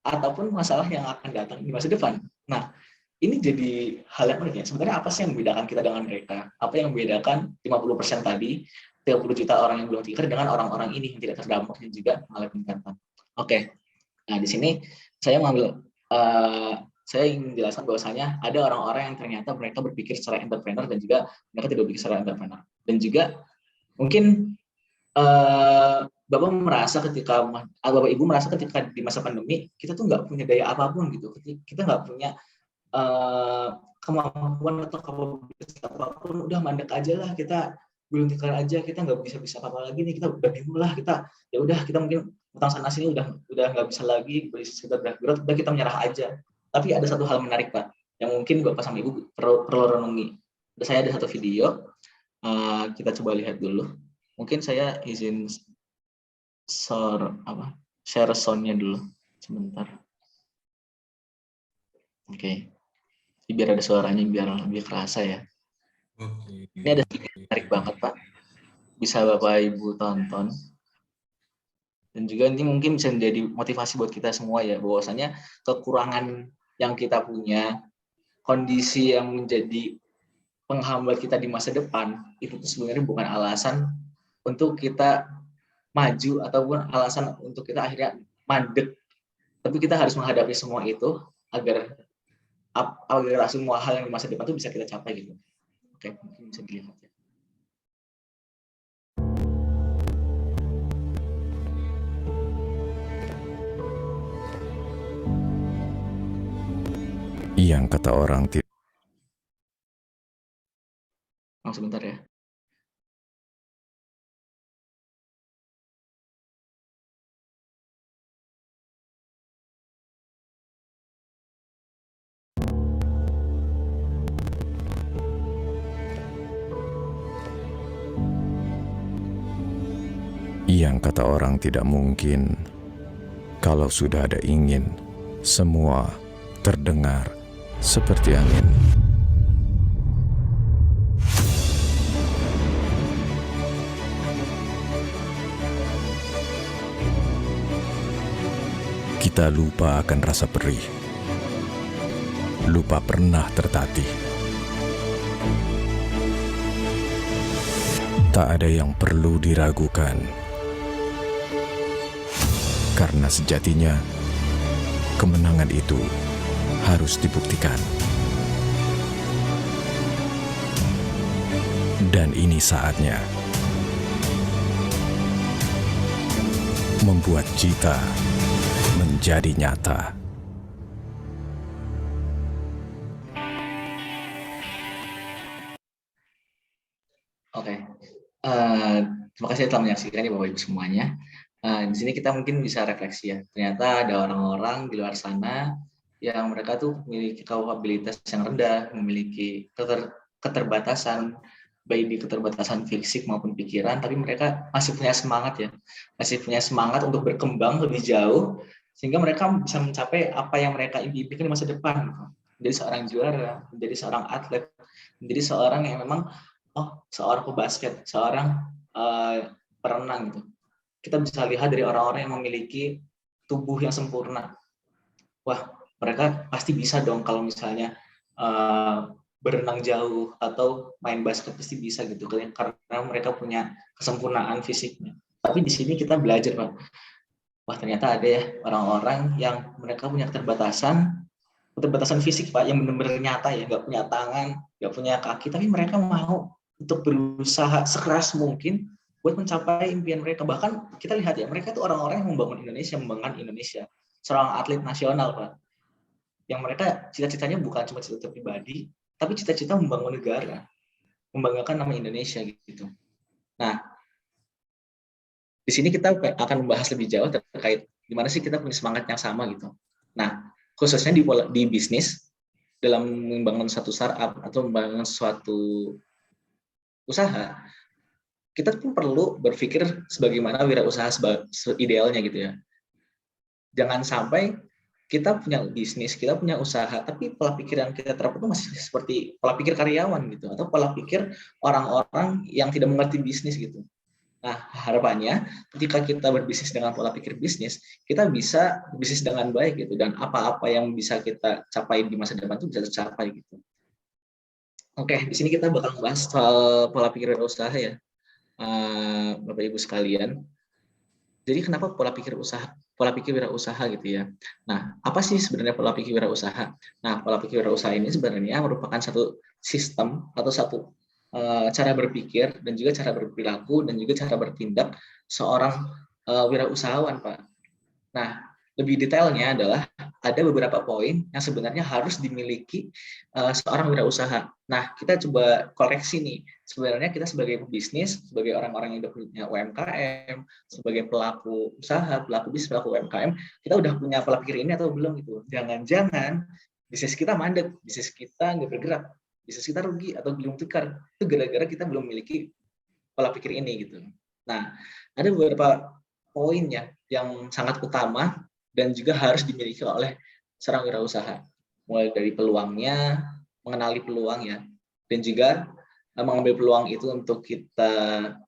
ataupun masalah yang akan datang di masa depan. Nah, ini jadi hal yang unik ya. Sebenarnya apa sih yang membedakan kita dengan mereka? Apa yang membedakan 50% tadi, 30 juta orang yang belum tikar dengan orang-orang ini yang tidak terdampak dan juga mengalami peningkatan. Oke. Nah, di sini saya saya ingin menjelaskan bahwasanya ada orang-orang yang ternyata mereka berpikir secara entrepreneur dan juga mereka tidak berpikir secara entrepreneur. Dan juga mungkin Bapak Ibu merasa ketika di masa pandemi kita tuh nggak punya daya apapun gitu. Kita nggak punya kemampuan atau kapabilitas apapun, udah mandek aja lah, kita gulung tikar aja, kita nggak bisa apa lagi nih, kita udah bingung lah, kita mungkin utang sana sini udah nggak bisa lagi, sekitar berat, udah kita menyerah aja. Tapi ada satu hal menarik, Pak. yang mungkin Bapak sama Ibu perlu renungi. Saya ada satu video, kita coba lihat dulu. Mungkin saya izin share sound-nya dulu sebentar. Oke. Biar ada suaranya, biar lebih kerasa ya. Ini ada sedikit menarik banget, Pak. Bisa Bapak Ibu tonton. Dan juga ini mungkin bisa menjadi motivasi buat kita semua ya, bahwasanya kekurangan yang kita punya, kondisi yang menjadi penghambat kita di masa depan, itu sebenarnya bukan alasan untuk kita maju ataupun alasan untuk kita akhirnya mandek. Tapi kita harus menghadapi semua itu agar semua hal yang di masa depan itu bisa kita capai gitu. Oke, mungkin bisa dilihat ya. Yang kata orang tidak. Sebentar ya. Yang kata orang tidak mungkin, kalau sudah ada ingin, semua terdengar seperti angin. Kita lupa akan rasa perih, lupa pernah tertatih. Tak ada yang perlu diragukan, karena sejatinya kemenangan itu harus dibuktikan. Dan ini saatnya membuat cita menjadi nyata. Oke, terima kasih telah menyaksikan ya Bapak Ibu semuanya. Di sini kita mungkin bisa refleksi ya. Ternyata ada orang-orang di luar sana yang mereka tuh memiliki kapabilitas yang rendah, memiliki keterbatasan, baik di keterbatasan fisik maupun pikiran, tapi mereka masih punya semangat ya, masih punya semangat untuk berkembang lebih jauh, sehingga mereka bisa mencapai apa yang mereka impikan di masa depan. Menjadi seorang juara, menjadi seorang atlet, menjadi seorang yang memang seorang pebasket, seorang perenang gitu. Kita bisa lihat dari orang-orang yang memiliki tubuh yang sempurna. Wah, mereka pasti bisa dong kalau misalnya berenang jauh atau main basket pasti bisa gitu, karena mereka punya kesempurnaan fisiknya. Tapi di sini kita belajar, Pak. Wah, ternyata ada ya orang-orang yang mereka punya keterbatasan fisik, Pak, yang benar-benar nyata ya, nggak punya tangan, nggak punya kaki, tapi mereka mau untuk berusaha sekeras mungkin buat mencapai impian mereka. Bahkan kita lihat ya, mereka tuh orang-orang yang membangun Indonesia, membanggakan Indonesia, seorang atlet nasional, Pak. Yang mereka cita-citanya bukan cuma cita-cita pribadi, tapi cita-cita membangun negara, membanggakan nama Indonesia gitu. Nah, di sini kita akan membahas lebih jauh terkait gimana sih kita punya semangat yang sama gitu. Nah, khususnya di bisnis, dalam membangun satu startup atau membangun suatu usaha, kita pun perlu berpikir sebagaimana wirausaha idealnya gitu ya. Jangan sampai kita punya bisnis, kita punya usaha, tapi pola pikir yang kita terapkan itu masih seperti pola pikir karyawan gitu, atau pola pikir orang-orang yang tidak mengerti bisnis gitu. Nah, harapannya ketika kita berbisnis dengan pola pikir bisnis, kita bisa bisnis dengan baik gitu, dan apa-apa yang bisa kita capai di masa depan itu bisa tercapai gitu. Oke, di sini kita bakal membahas soal pola pikir usaha ya, Bapak Ibu sekalian. Jadi kenapa pola pikir wirausaha gitu ya? Nah, apa sih sebenarnya pola pikir wirausaha? Nah, pola pikir wirausaha ini sebenarnya merupakan satu sistem atau satu cara berpikir dan juga cara berperilaku dan juga cara bertindak seorang wirausahawan, Pak. Nah, lebih detailnya adalah ada beberapa poin yang sebenarnya harus dimiliki seorang wirausaha. Nah, kita coba koreksi nih. Sebenarnya kita sebagai pebisnis, sebagai orang-orang yang udah punya UMKM, sebagai pelaku usaha, pelaku bisnis, pelaku UMKM, kita udah punya pola pikir ini atau belum gitu. Jangan-jangan bisnis kita mandek, bisnis kita nggak bergerak, bisnis kita rugi atau belum tukar, itu gara-gara kita belum memiliki pola pikir ini gitu. Nah, ada beberapa poin ya yang sangat utama dan juga harus dimiliki oleh seorang wirausaha, mulai dari peluangnya, mengenali peluang ya, dan juga mengambil peluang itu untuk kita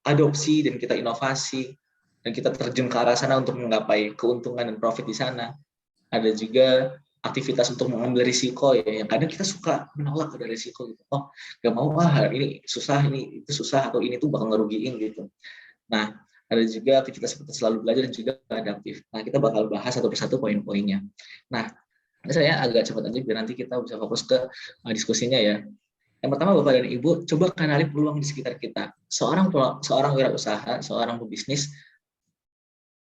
adopsi dan kita inovasi dan kita terjun ke arah sana untuk menggapai keuntungan dan profit di sana. Ada juga aktivitas untuk mengambil risiko ya, yang kadang kita suka menolak ada risiko gitu. Oh, gak mau ini susah, ini itu susah, atau ini tuh bakal ngerugiin gitu. Nah, ada juga aktivitas seperti selalu belajar dan juga adaptif. Nah, kita bakal bahas satu persatu poin-poinnya. Nah, saya agak cepat aja biar nanti kita bisa fokus ke diskusinya ya. Yang pertama, Bapak dan Ibu, coba kenali peluang di sekitar kita. Seorang wirausaha, seorang pebisnis,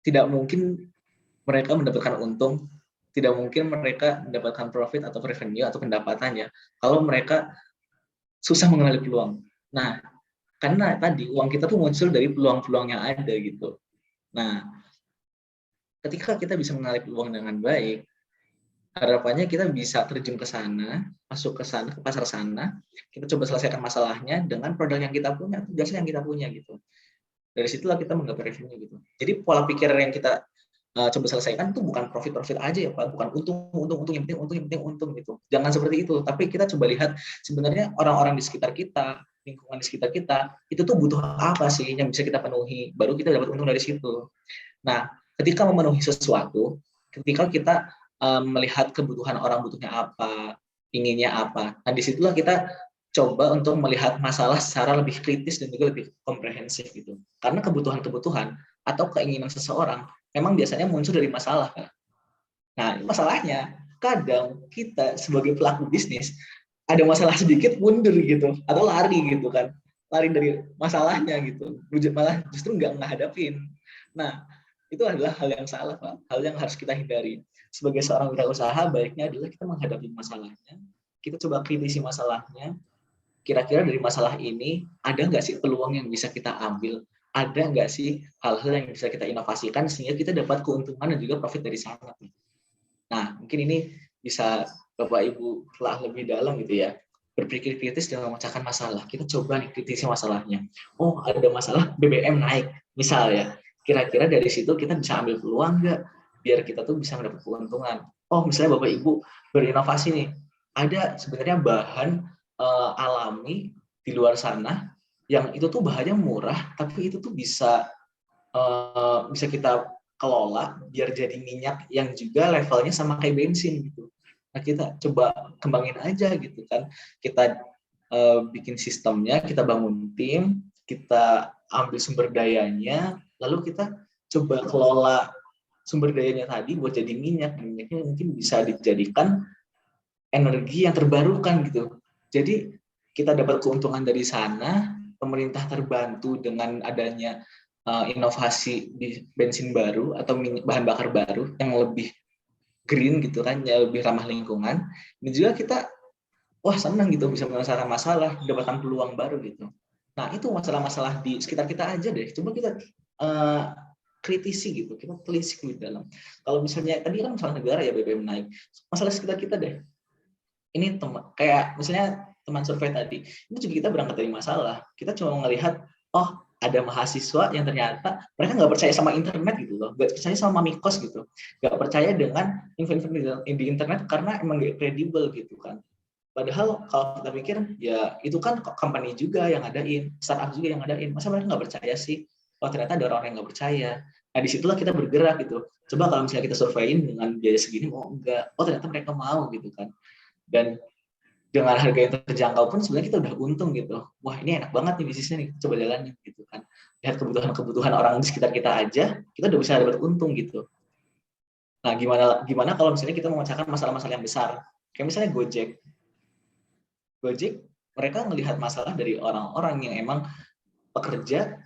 tidak mungkin mereka mendapatkan untung, tidak mungkin mereka mendapatkan profit atau revenue atau pendapatannya kalau mereka susah mengenali peluang. Nah, karena tadi uang kita tuh muncul dari peluang-peluang yang ada gitu. Nah, ketika kita bisa mengenali peluang dengan baik, harapannya kita bisa terjun ke sana, masuk ke sana, ke pasar sana, kita coba selesaikan masalahnya dengan produk yang kita punya, atau jasa yang kita punya gitu. Dari situlah kita menggapai revenue gitu. Jadi pola pikir yang kita coba selesaikan itu bukan profit aja ya Pak, bukan untung yang penting untung gitu. Jangan seperti itu, tapi kita coba lihat sebenarnya orang-orang di sekitar kita, lingkungan di sekitar kita, itu tuh butuh apa sih yang bisa kita penuhi, baru kita dapat untung dari situ. Nah, ketika memenuhi sesuatu, ketika kita melihat kebutuhan orang butuhnya apa, inginnya apa, nah disitulah kita coba untuk melihat masalah secara lebih kritis dan juga lebih komprehensif gitu. Karena kebutuhan-kebutuhan atau keinginan seseorang memang biasanya muncul dari masalah kan. Nah, masalahnya kadang kita sebagai pelaku bisnis ada masalah sedikit mundur gitu atau lari gitu kan. Lari dari masalahnya gitu. Malah justru nggak menghadapin. Nah, itu adalah hal yang salah, Pak. Hal yang harus kita hindari. Sebagai seorang wirausaha, baiknya adalah kita menghadapi masalahnya, kita coba kritisi masalahnya, kira-kira dari masalah ini ada nggak sih peluang yang bisa kita ambil, ada nggak sih hal-hal yang bisa kita inovasikan sehingga kita dapat keuntungan dan juga profit dari sana. Nah, mungkin ini bisa Bapak Ibu telah lebih dalam gitu ya, berpikir kritis dalam memecahkan masalah. Kita coba nih kritisi masalahnya. Oh, ada masalah BBM naik, misal ya. Kira-kira dari situ kita bisa ambil peluang nggak biar kita tuh bisa mendapat keuntungan. Oh, misalnya Bapak Ibu berinovasi nih, ada sebenarnya bahan alami di luar sana yang itu tuh bahannya murah, tapi itu tuh bisa kita kelola biar jadi minyak yang juga levelnya sama kayak bensin gitu. Nah, kita coba kembangin aja gitu kan. Kita bikin sistemnya, kita bangun tim, kita ambil sumber dayanya, lalu kita coba kelola sumber dayanya tadi buat jadi minyak. Minyaknya mungkin bisa dijadikan energi yang terbarukan gitu. Jadi kita dapat keuntungan dari sana, pemerintah terbantu dengan adanya inovasi di bensin baru atau bahan bakar baru yang lebih green gitu kan, yang lebih ramah lingkungan. Dan juga kita senang gitu bisa menyelesaikan masalah, mendapatkan peluang baru gitu. Nah, itu masalah-masalah di sekitar kita aja deh. Coba kita kritisi gitu, kita telisik di dalam. Kalau misalnya tadi kan masalah negara ya BBM naik, masalah sekitar kita deh. Ini kayak misalnya teman survei tadi, ini juga kita berangkat dari masalah. Kita cuma melihat, oh ada mahasiswa yang ternyata mereka nggak percaya sama internet gitu loh, nggak percaya sama Mikos gitu, nggak percaya dengan info-info di internet karena emang nggak kredibel gitu kan. Padahal kalau kita pikir ya itu kan company juga yang ngadain, startup juga yang ngadain, masa mereka nggak percaya sih? Oh ternyata ada orang yang nggak percaya. Nah disitulah kita bergerak gitu. Coba kalau misalnya kita surveyin dengan biaya segini, oh enggak, oh ternyata mereka mau gitu kan. Dan dengan harga yang terjangkau pun sebenarnya kita udah untung gitu. Wah ini enak banget nih bisnisnya nih, coba jalanin gitu kan. Lihat kebutuhan orang di sekitar kita aja, kita udah bisa dapat untung gitu. Nah gimana kalau misalnya kita memecahkan masalah-masalah yang besar, kayak misalnya Gojek, mereka melihat masalah dari orang-orang yang emang pekerja,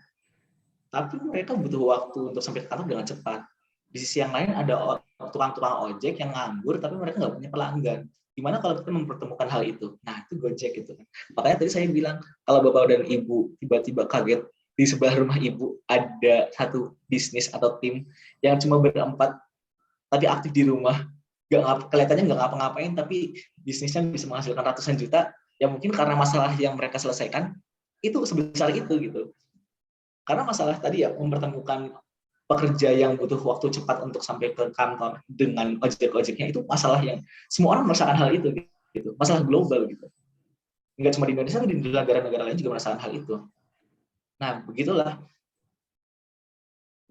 tapi mereka butuh waktu untuk sampai ke kantor dengan cepat. Di sisi yang lain ada tukang-tukang ojek yang nganggur, tapi mereka nggak punya pelanggan. Gimana kalau kita mempertemukan hal itu? Nah, itu Gojek gitu kan. Makanya tadi saya bilang, kalau Bapak dan Ibu tiba-tiba kaget di sebelah rumah Ibu ada satu bisnis atau tim yang cuma berempat, tapi aktif di rumah, kelihatannya nggak ngapa-ngapain, tapi bisnisnya bisa menghasilkan ratusan juta, ya mungkin karena masalah yang mereka selesaikan itu sebesar itu gitu. Karena masalah tadi ya, mempertemukan pekerja yang butuh waktu cepat untuk sampai ke kantor dengan ojek-ojeknya, itu masalah yang semua orang merasakan hal itu gitu. Masalah global gitu. Nggak cuma di Indonesia, tapi di negara-negara lain juga merasakan hal itu. Nah, begitulah.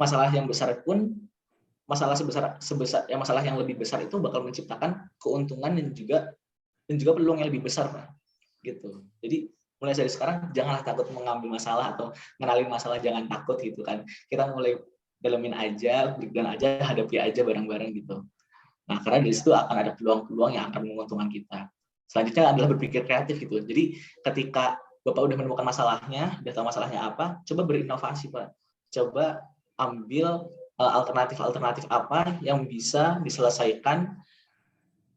Masalah yang besar pun, masalah masalah yang lebih besar itu bakal menciptakan keuntungan dan juga peluang yang lebih besar, Pak. Gitu. Jadi mulai dari sekarang janganlah takut mengambil masalah atau mengenali masalah, jangan takut gitu kan. Kita mulai dalemin aja, breakdown aja, hadapi aja bareng-bareng gitu. Nah, karena dari situ akan ada peluang-peluang yang akan menguntungkan kita. Selanjutnya adalah berpikir kreatif gitu. Jadi ketika Bapak udah menemukan masalahnya, udah tahu masalahnya apa, coba berinovasi, Pak. Coba ambil alternatif-alternatif apa yang bisa diselesaikan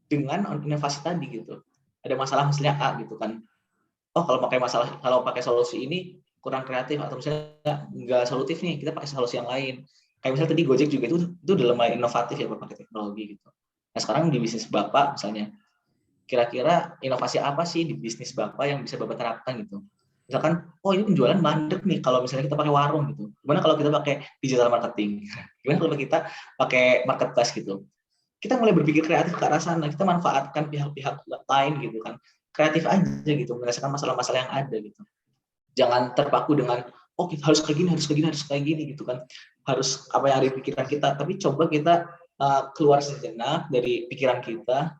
dengan inovasi tadi gitu. Ada masalah misalnya A gitu kan. Oh, kalau pakai solusi ini kurang kreatif atau misalnya nggak solutif nih, kita pakai solusi yang lain. Kayak misalnya tadi Gojek juga itu udah lumayan inovatif ya pakai teknologi gitu. Nah, sekarang di bisnis Bapak misalnya, kira-kira inovasi apa sih di bisnis Bapak yang bisa Bapak terapkan gitu? Misalkan, oh ini penjualan mandek nih kalau misalnya kita pakai warung gitu. Gimana kalau kita pakai digital marketing? Gimana kalau kita pakai marketplace gitu? Kita mulai berpikir kreatif ke arah sana, kita manfaatkan pihak-pihak lain gitu kan. Kreatif aja gitu, menyelesaikan masalah-masalah yang ada gitu. Jangan terpaku dengan oh kita harus kayak gini gitu kan. Harus apa yang ada di pikiran kita, tapi coba kita keluar sejenak dari pikiran kita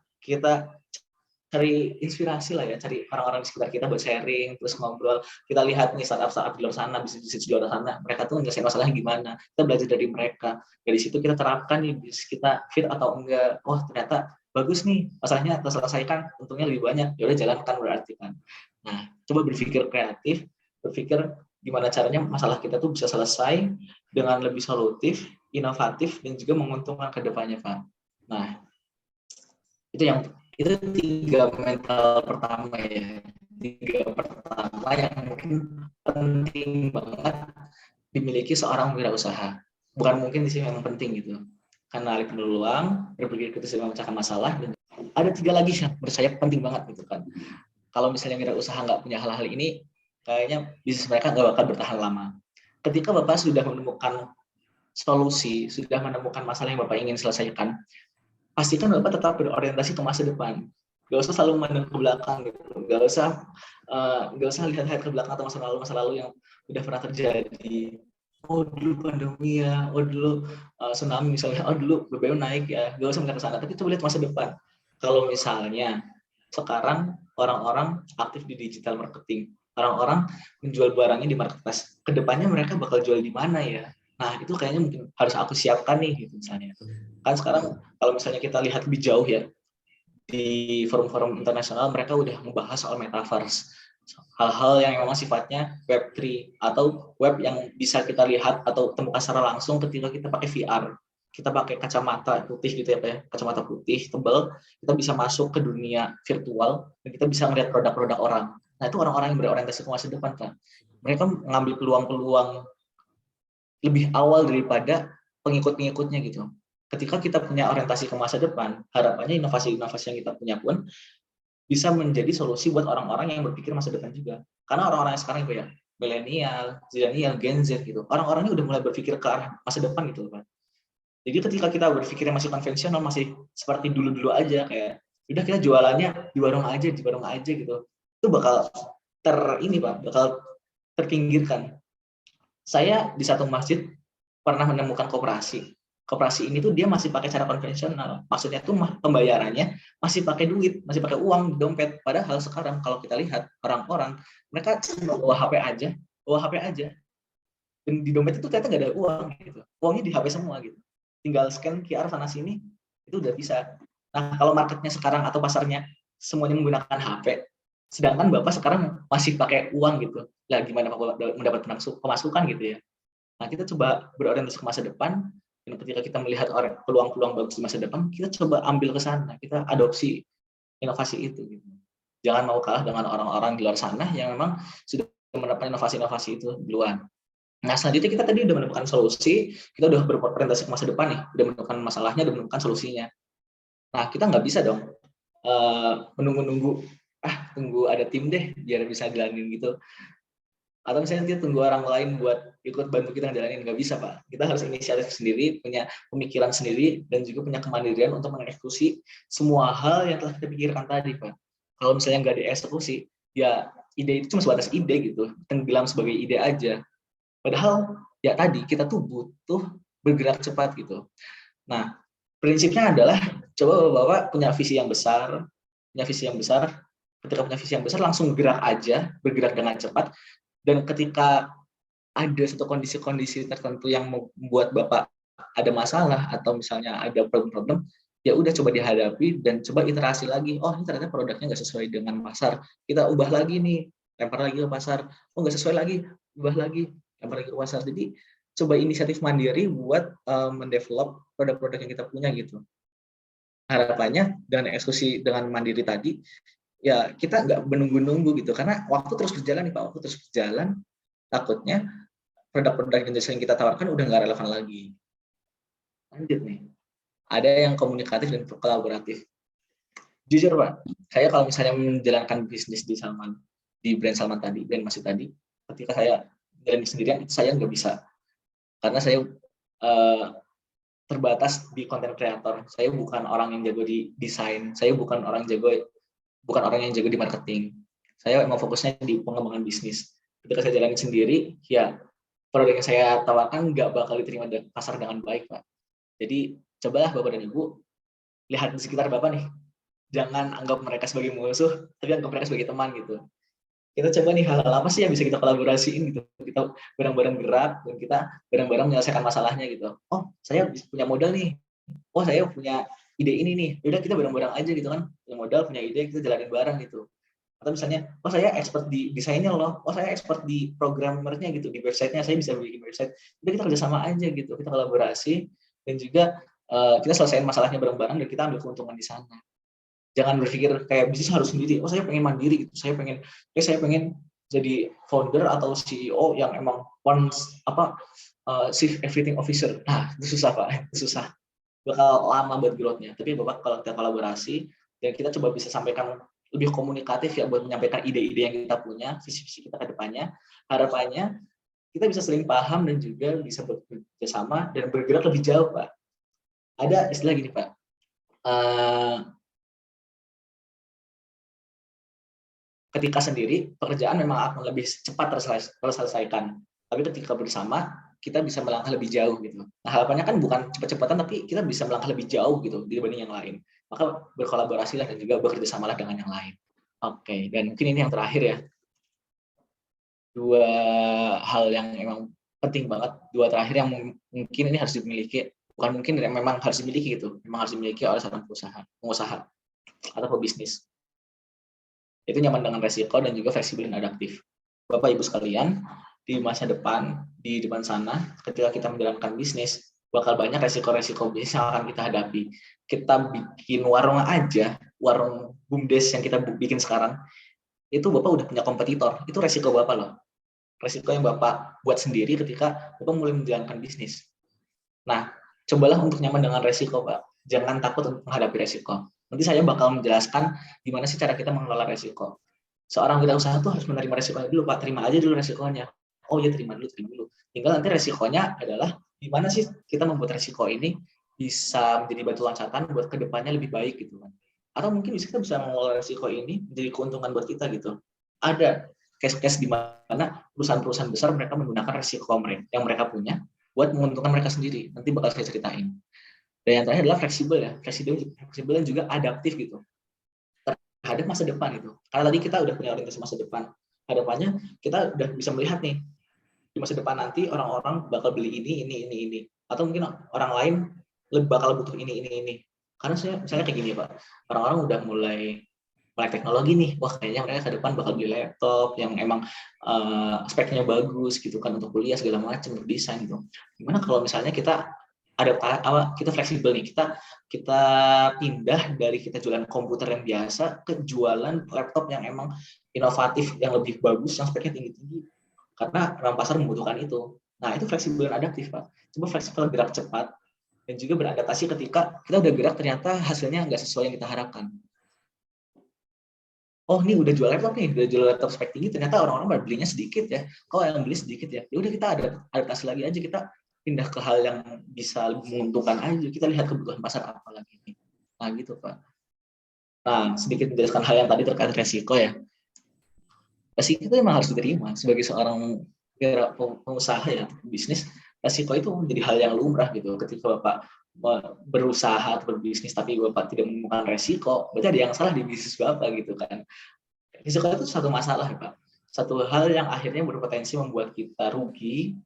cari inspirasi lah ya, cari orang-orang di sekitar kita buat sharing, terus ngobrol. Kita lihat nih startup di luar sana, bisnis di luar sana, mereka tuh menyelesaikan masalahnya gimana. Kita belajar dari mereka. Dari situ kita terapkan nih, bisnis kita fit atau enggak. Oh ternyata bagus nih, masalahnya terselesaikan, untungnya lebih banyak. Ya udah jalankan berarti kan. Nah, coba berpikir kreatif, berpikir gimana caranya masalah kita tuh bisa selesai dengan lebih solutif, inovatif, dan juga menguntungkan ke depannya, Pak. Nah, itu 3 mental pertama ya. 3 pertama yang mungkin penting banget dimiliki seorang wirausaha. Bukan mungkin di sini memang penting gitu. Karena alih peluang, berpikir kritis dan memecahkan masalah. Dan ada 3 lagi yang menurut saya penting banget gitu kan. Kalau misalnya wirausaha nggak punya hal-hal ini, kayaknya bisnis mereka nggak bakal bertahan lama. Ketika Bapak sudah menemukan solusi, sudah menemukan masalah yang Bapak ingin selesaikan, pastikan Bapak tetap berorientasi ke masa depan. Gak usah selalu memandang ke belakang gitu. Gak usah lihat-lihat ke belakang atau masa lalu yang udah pernah terjadi. Oh dulu pandemi ya, oh dulu tsunami misalnya, oh dulu BBM naik ya. Gak usah melihat ke sana, tapi coba lihat masa depan. Kalau misalnya sekarang orang-orang aktif di digital marketing, orang-orang menjual barangnya di marketplace, kedepannya mereka bakal jual di mana ya? Nah itu kayaknya mungkin harus aku siapkan nih gitu misalnya. Kan sekarang kalau misalnya kita lihat lebih jauh ya, di forum-forum internasional mereka udah membahas soal metaverse, hal-hal yang memang sifatnya Web3 atau web yang bisa kita lihat atau temukan secara langsung ketika kita pakai VR. Kita pakai kacamata putih gitu ya, kacamata putih tebal, kita bisa masuk ke dunia virtual dan kita bisa melihat produk-produk orang. Nah itu orang-orang yang berorientasi ke masa depan kan. Mereka mengambil peluang-peluang lebih awal daripada pengikut-pengikutnya gitu. Ketika kita punya orientasi ke masa depan, harapannya inovasi-inovasi yang kita punya pun bisa menjadi solusi buat orang-orang yang berpikir masa depan juga. Karena orang-orang yang sekarang itu ya, milenial, zilenial, Gen Z gitu, orang-orangnya udah mulai berpikir ke arah masa depan gitu Pak. Jadi ketika kita berpikirnya masih konvensional, masih seperti dulu-dulu aja, kayak udah kita jualannya di warung aja gitu, itu bakal bakal terpinggirkan. Saya di satu masjid pernah menemukan koperasi. Koperasi ini tuh dia masih pakai cara konvensional. Maksudnya tuh pembayarannya masih pakai duit, masih pakai uang, dompet. Padahal sekarang kalau kita lihat orang-orang, mereka bawa HP aja. Dan di dompet itu ternyata nggak ada uang gitu. Uangnya di HP semua gitu. Tinggal scan QR sana sini, itu udah bisa. Nah, kalau marketnya sekarang atau pasarnya semuanya menggunakan HP, sedangkan Bapak sekarang masih pakai uang gitu. Lah gimana Bapak mendapat pemasukan gitu ya. Nah, kita coba berorientasi ke masa depan, dan ketika kita melihat peluang-peluang bagus di masa depan, kita coba ambil ke sana, kita adopsi inovasi itu gitu. Jangan mau kalah dengan orang-orang di luar sana yang memang sudah menemukan inovasi-inovasi itu duluan. Nah, selanjutnya kita tadi udah menemukan solusi, kita udah berorientasi ke masa depan nih, udah menemukan masalahnya, udah menemukan solusinya. Nah, kita nggak bisa dong menunggu-nunggu, tunggu ada tim deh biar bisa jalanin gitu. Atau misalnya nanti tunggu orang lain buat ikut bantu kita ngejalanin, nggak bisa Pak. Kita harus inisiatif sendiri, punya pemikiran sendiri, dan juga punya kemandirian untuk mengeksekusi semua hal yang telah kita pikirkan tadi Pak. Kalau misalnya nggak dieksekusi, ya ide itu cuma sebatas ide gitu, tenggelam sebagai ide aja. Padahal ya tadi kita tuh butuh bergerak cepat gitu. Nah, prinsipnya adalah coba Bapak punya visi yang besar, ketika punya visi yang besar langsung gerak aja, bergerak dengan cepat. Dan ketika ada satu kondisi-kondisi tertentu yang membuat Bapak ada masalah atau misalnya ada problem-problem, ya udah coba dihadapi dan coba iterasi lagi. Oh, ini ternyata produknya nggak sesuai dengan pasar. Kita ubah lagi nih, lempar lagi ke pasar. Oh, nggak sesuai lagi, ubah lagi, lempar lagi ke pasar. Jadi coba inisiatif mandiri buat mendevelop produk-produk yang kita punya gitu. Harapannya dengan eksekusi dengan mandiri tadi, ya kita nggak menunggu-nunggu gitu, karena waktu terus berjalan nih Pak, waktu terus berjalan, takutnya produk-produk Indonesia yang kita tawarkan udah nggak relevan lagi. Lanjut nih, ada yang komunikatif dan kolaboratif. Jujur Pak, saya kalau misalnya menjalankan bisnis di brand Salman tadi, brand Masih tadi, ketika saya jalan sendirian, itu saya nggak bisa. Karena saya terbatas di content creator. Saya bukan orang yang jago di desain, saya bukan orang yang jago di marketing. Saya emang fokusnya di pengembangan bisnis. Ketika saya jalanin sendiri, ya produk yang saya tawarkan nggak bakal diterima di pasar dengan baik, Pak. Jadi cobalah Bapak dan Ibu lihat di sekitar Bapak nih. Jangan anggap mereka sebagai musuh, tapi anggap mereka sebagai teman gitu. Kita coba nih hal-hal apa sih yang bisa kita kolaborasiin gitu. Kita bareng-bareng gerak dan kita bareng-bareng menyelesaikan masalahnya gitu. Oh, saya punya modal nih. Oh, saya punya ide ini nih, udah kita bareng-bareng aja gitu kan, punya modal, punya ide, kita jalanin bareng gitu. Atau misalnya, oh saya expert di desainnya loh, oh saya expert di programmernya gitu, di websitenya saya bisa bikin website, udah kita kerjasama aja gitu, kita kolaborasi, dan juga kita selesaiin masalahnya bareng-bareng, dan kita ambil keuntungan di sana. Jangan berpikir kayak bisnis harus sendiri, oh saya pengen mandiri gitu, saya pengen jadi founder atau CEO yang emang chief everything officer. Nah, itu susah Pak, itu susah. Bakal lama buat growth-nya. Tapi Bapak kalau kita kolaborasi dan kita coba bisa sampaikan lebih komunikatif ya buat menyampaikan ide-ide yang kita punya, visi-visi kita ke depannya, harapannya kita bisa saling paham dan juga bisa bekerja sama dan bergerak lebih jauh, Pak. Ada istilah gini, Pak. Ketika sendiri, pekerjaan memang akan lebih cepat terselesaikan. Tapi ketika bersama, kita bisa melangkah lebih jauh gitu. Nah, harapannya kan bukan cepat-cepatan, tapi kita bisa melangkah lebih jauh gitu dibanding yang lain. Maka berkolaborasilah dan juga bekerja samalah dengan yang lain. Oke, dan mungkin ini yang terakhir ya. Dua hal yang emang penting banget, dua terakhir yang mungkin ini harus dimiliki, bukan mungkin memang harus dimiliki gitu, memang harus dimiliki oleh seorang pengusaha atau pebisnis. Itu nyaman dengan resiko dan juga fleksibel dan adaptif. Bapak Ibu sekalian, di masa depan, di depan sana, ketika kita menjalankan bisnis, bakal banyak resiko-resiko bisnis yang akan kita hadapi. Kita bikin warung aja, warung BUMDes yang kita bikin sekarang, itu Bapak udah punya kompetitor, itu resiko Bapak loh. Resiko yang Bapak buat sendiri ketika Bapak mulai menjalankan bisnis. Nah, cobalah untuk nyaman dengan resiko, Pak. Jangan takut untuk menghadapi resiko. Nanti saya bakal menjelaskan gimana sih cara kita mengelola resiko. Seorang wirausaha tuh harus menerima resikonya dulu, Pak. Terima aja dulu resikonya. Oh ya, terima dulu. Tinggal nanti resikonya adalah gimana sih kita membuat resiko ini bisa menjadi batu loncatan buat kedepannya lebih baik gitu kan. Atau mungkin kita bisa mengelola resiko ini menjadi keuntungan buat kita gitu. Ada case-case di mana perusahaan-perusahaan besar mereka menggunakan resiko yang mereka punya buat menguntungkan mereka sendiri. Nanti bakal saya ceritain. Dan yang terakhir adalah fleksibel ya. Fleksibel dan juga adaptif gitu. Terhadap masa depan itu. Karena tadi kita udah punya orientasi masa depan. Hadapannya kita udah bisa melihat nih di masa depan nanti orang-orang bakal beli ini, atau mungkin orang lain bakal butuh ini. Karena saya misalnya kayak gini Pak, orang-orang udah mulai teknologi nih, wah kayaknya mereka ke depan bakal beli laptop yang emang speknya bagus gitu kan untuk kuliah segala macam, untuk desain gitu. Gimana kalau misalnya kita fleksibel nih, kita pindah dari kita jualan komputer yang biasa ke jualan laptop yang emang inovatif, yang lebih bagus, yang speknya tinggi-tinggi. Karena memang pasar membutuhkan itu. Nah, itu fleksibel dan adaptif, Pak. Coba fleksibel, gerak cepat, dan juga beradaptasi ketika kita udah gerak ternyata hasilnya nggak sesuai yang kita harapkan. Oh, ini udah jual laptop nih, udah jual laptop spek tinggi, ternyata orang-orang baru belinya sedikit ya. Kok yang beli sedikit ya? Ya udah kita adaptasi lagi aja, kita pindah ke hal yang bisa menguntungkan aja. Kita lihat kebutuhan pasar apa lagi nih. Nah, gitu, Pak. Nah, sedikit menjelaskan hal yang tadi terkait resiko ya. Resiko itu memang harus diterima sebagai seorang pengusaha ya, bisnis. Resiko itu menjadi hal yang lumrah gitu. Ketika Bapak berusaha atau berbisnis tapi Bapak tidak menemukan resiko, berarti ada yang salah di bisnis Bapak gitu kan. Risiko itu satu masalah ya Pak. Satu hal yang akhirnya berpotensi membuat kita rugi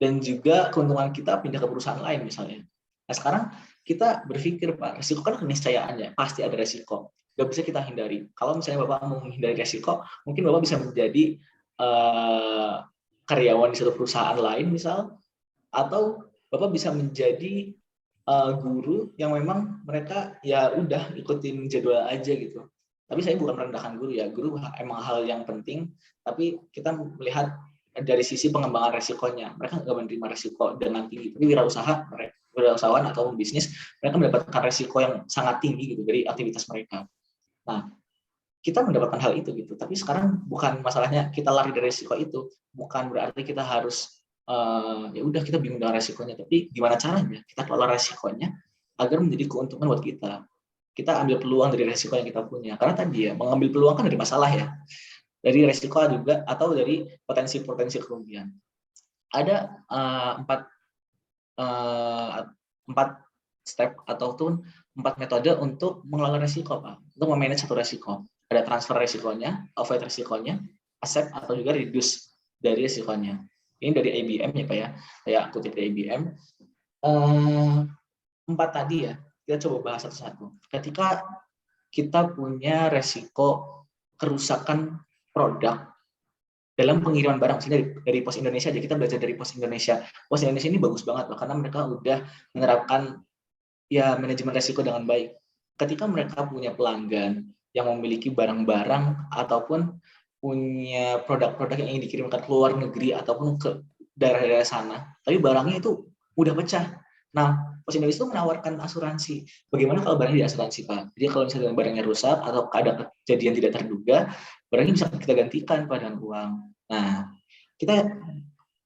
dan juga keuntungan kita pindah ke perusahaan lain misalnya. Nah sekarang kita berpikir Pak, risiko kan keniscayaan ya, pasti ada risiko. Gak bisa kita hindari. Kalau misalnya Bapak mau menghindari risiko, mungkin Bapak bisa menjadi karyawan di satu perusahaan lain misal, atau Bapak bisa menjadi guru yang memang mereka ya udah ikutin jadwal aja gitu. Tapi saya bukan merendahkan guru ya, guru emang hal yang penting, tapi kita melihat dari sisi pengembangan resikonya. Mereka nggak menerima resiko dengan tinggi, tapi wirausahawan atau bisnis, mereka mendapatkan resiko yang sangat tinggi gitu dari aktivitas mereka. Nah, kita mendapatkan hal itu gitu, tapi sekarang bukan masalahnya kita lari dari resiko itu, bukan berarti kita harus ya udah kita bingung dengan resikonya, tapi gimana caranya kita kelola resikonya agar menjadi keuntungan buat kita. Kita ambil peluang dari resiko yang kita punya, karena tadi ya mengambil peluang kan dari masalah ya, dari resiko juga atau dari potensi-potensi kerugian. Ada empat step ataupun 4 metode untuk mengelola resiko Pak, untuk memanage satu resiko. Ada transfer resikonya, avoid resikonya, accept atau juga reduce dari resikonya. Ini dari IBM ya Pak ya, saya kutip dari IBM. 4 tadi ya, kita coba bahas satu-satu. Ketika kita punya resiko kerusakan produk dalam pengiriman barang, misalnya dari Pos Indonesia aja, kita belajar dari Pos Indonesia. Pos Indonesia ini bagus banget Pak, karena mereka udah menerapkan ya manajemen resiko dengan baik. Ketika mereka punya pelanggan yang memiliki barang-barang ataupun punya produk-produk yang ingin dikirimkan ke luar negeri ataupun ke daerah-daerah sana, tapi barangnya itu mudah pecah. Nah, Pos Indonesia itu menawarkan asuransi. Bagaimana kalau barangnya diasuransi, Pak? Jadi kalau misalnya barangnya rusak atau ada kejadian tidak terduga, barangnya bisa kita gantikan Pak dengan uang. Nah, kita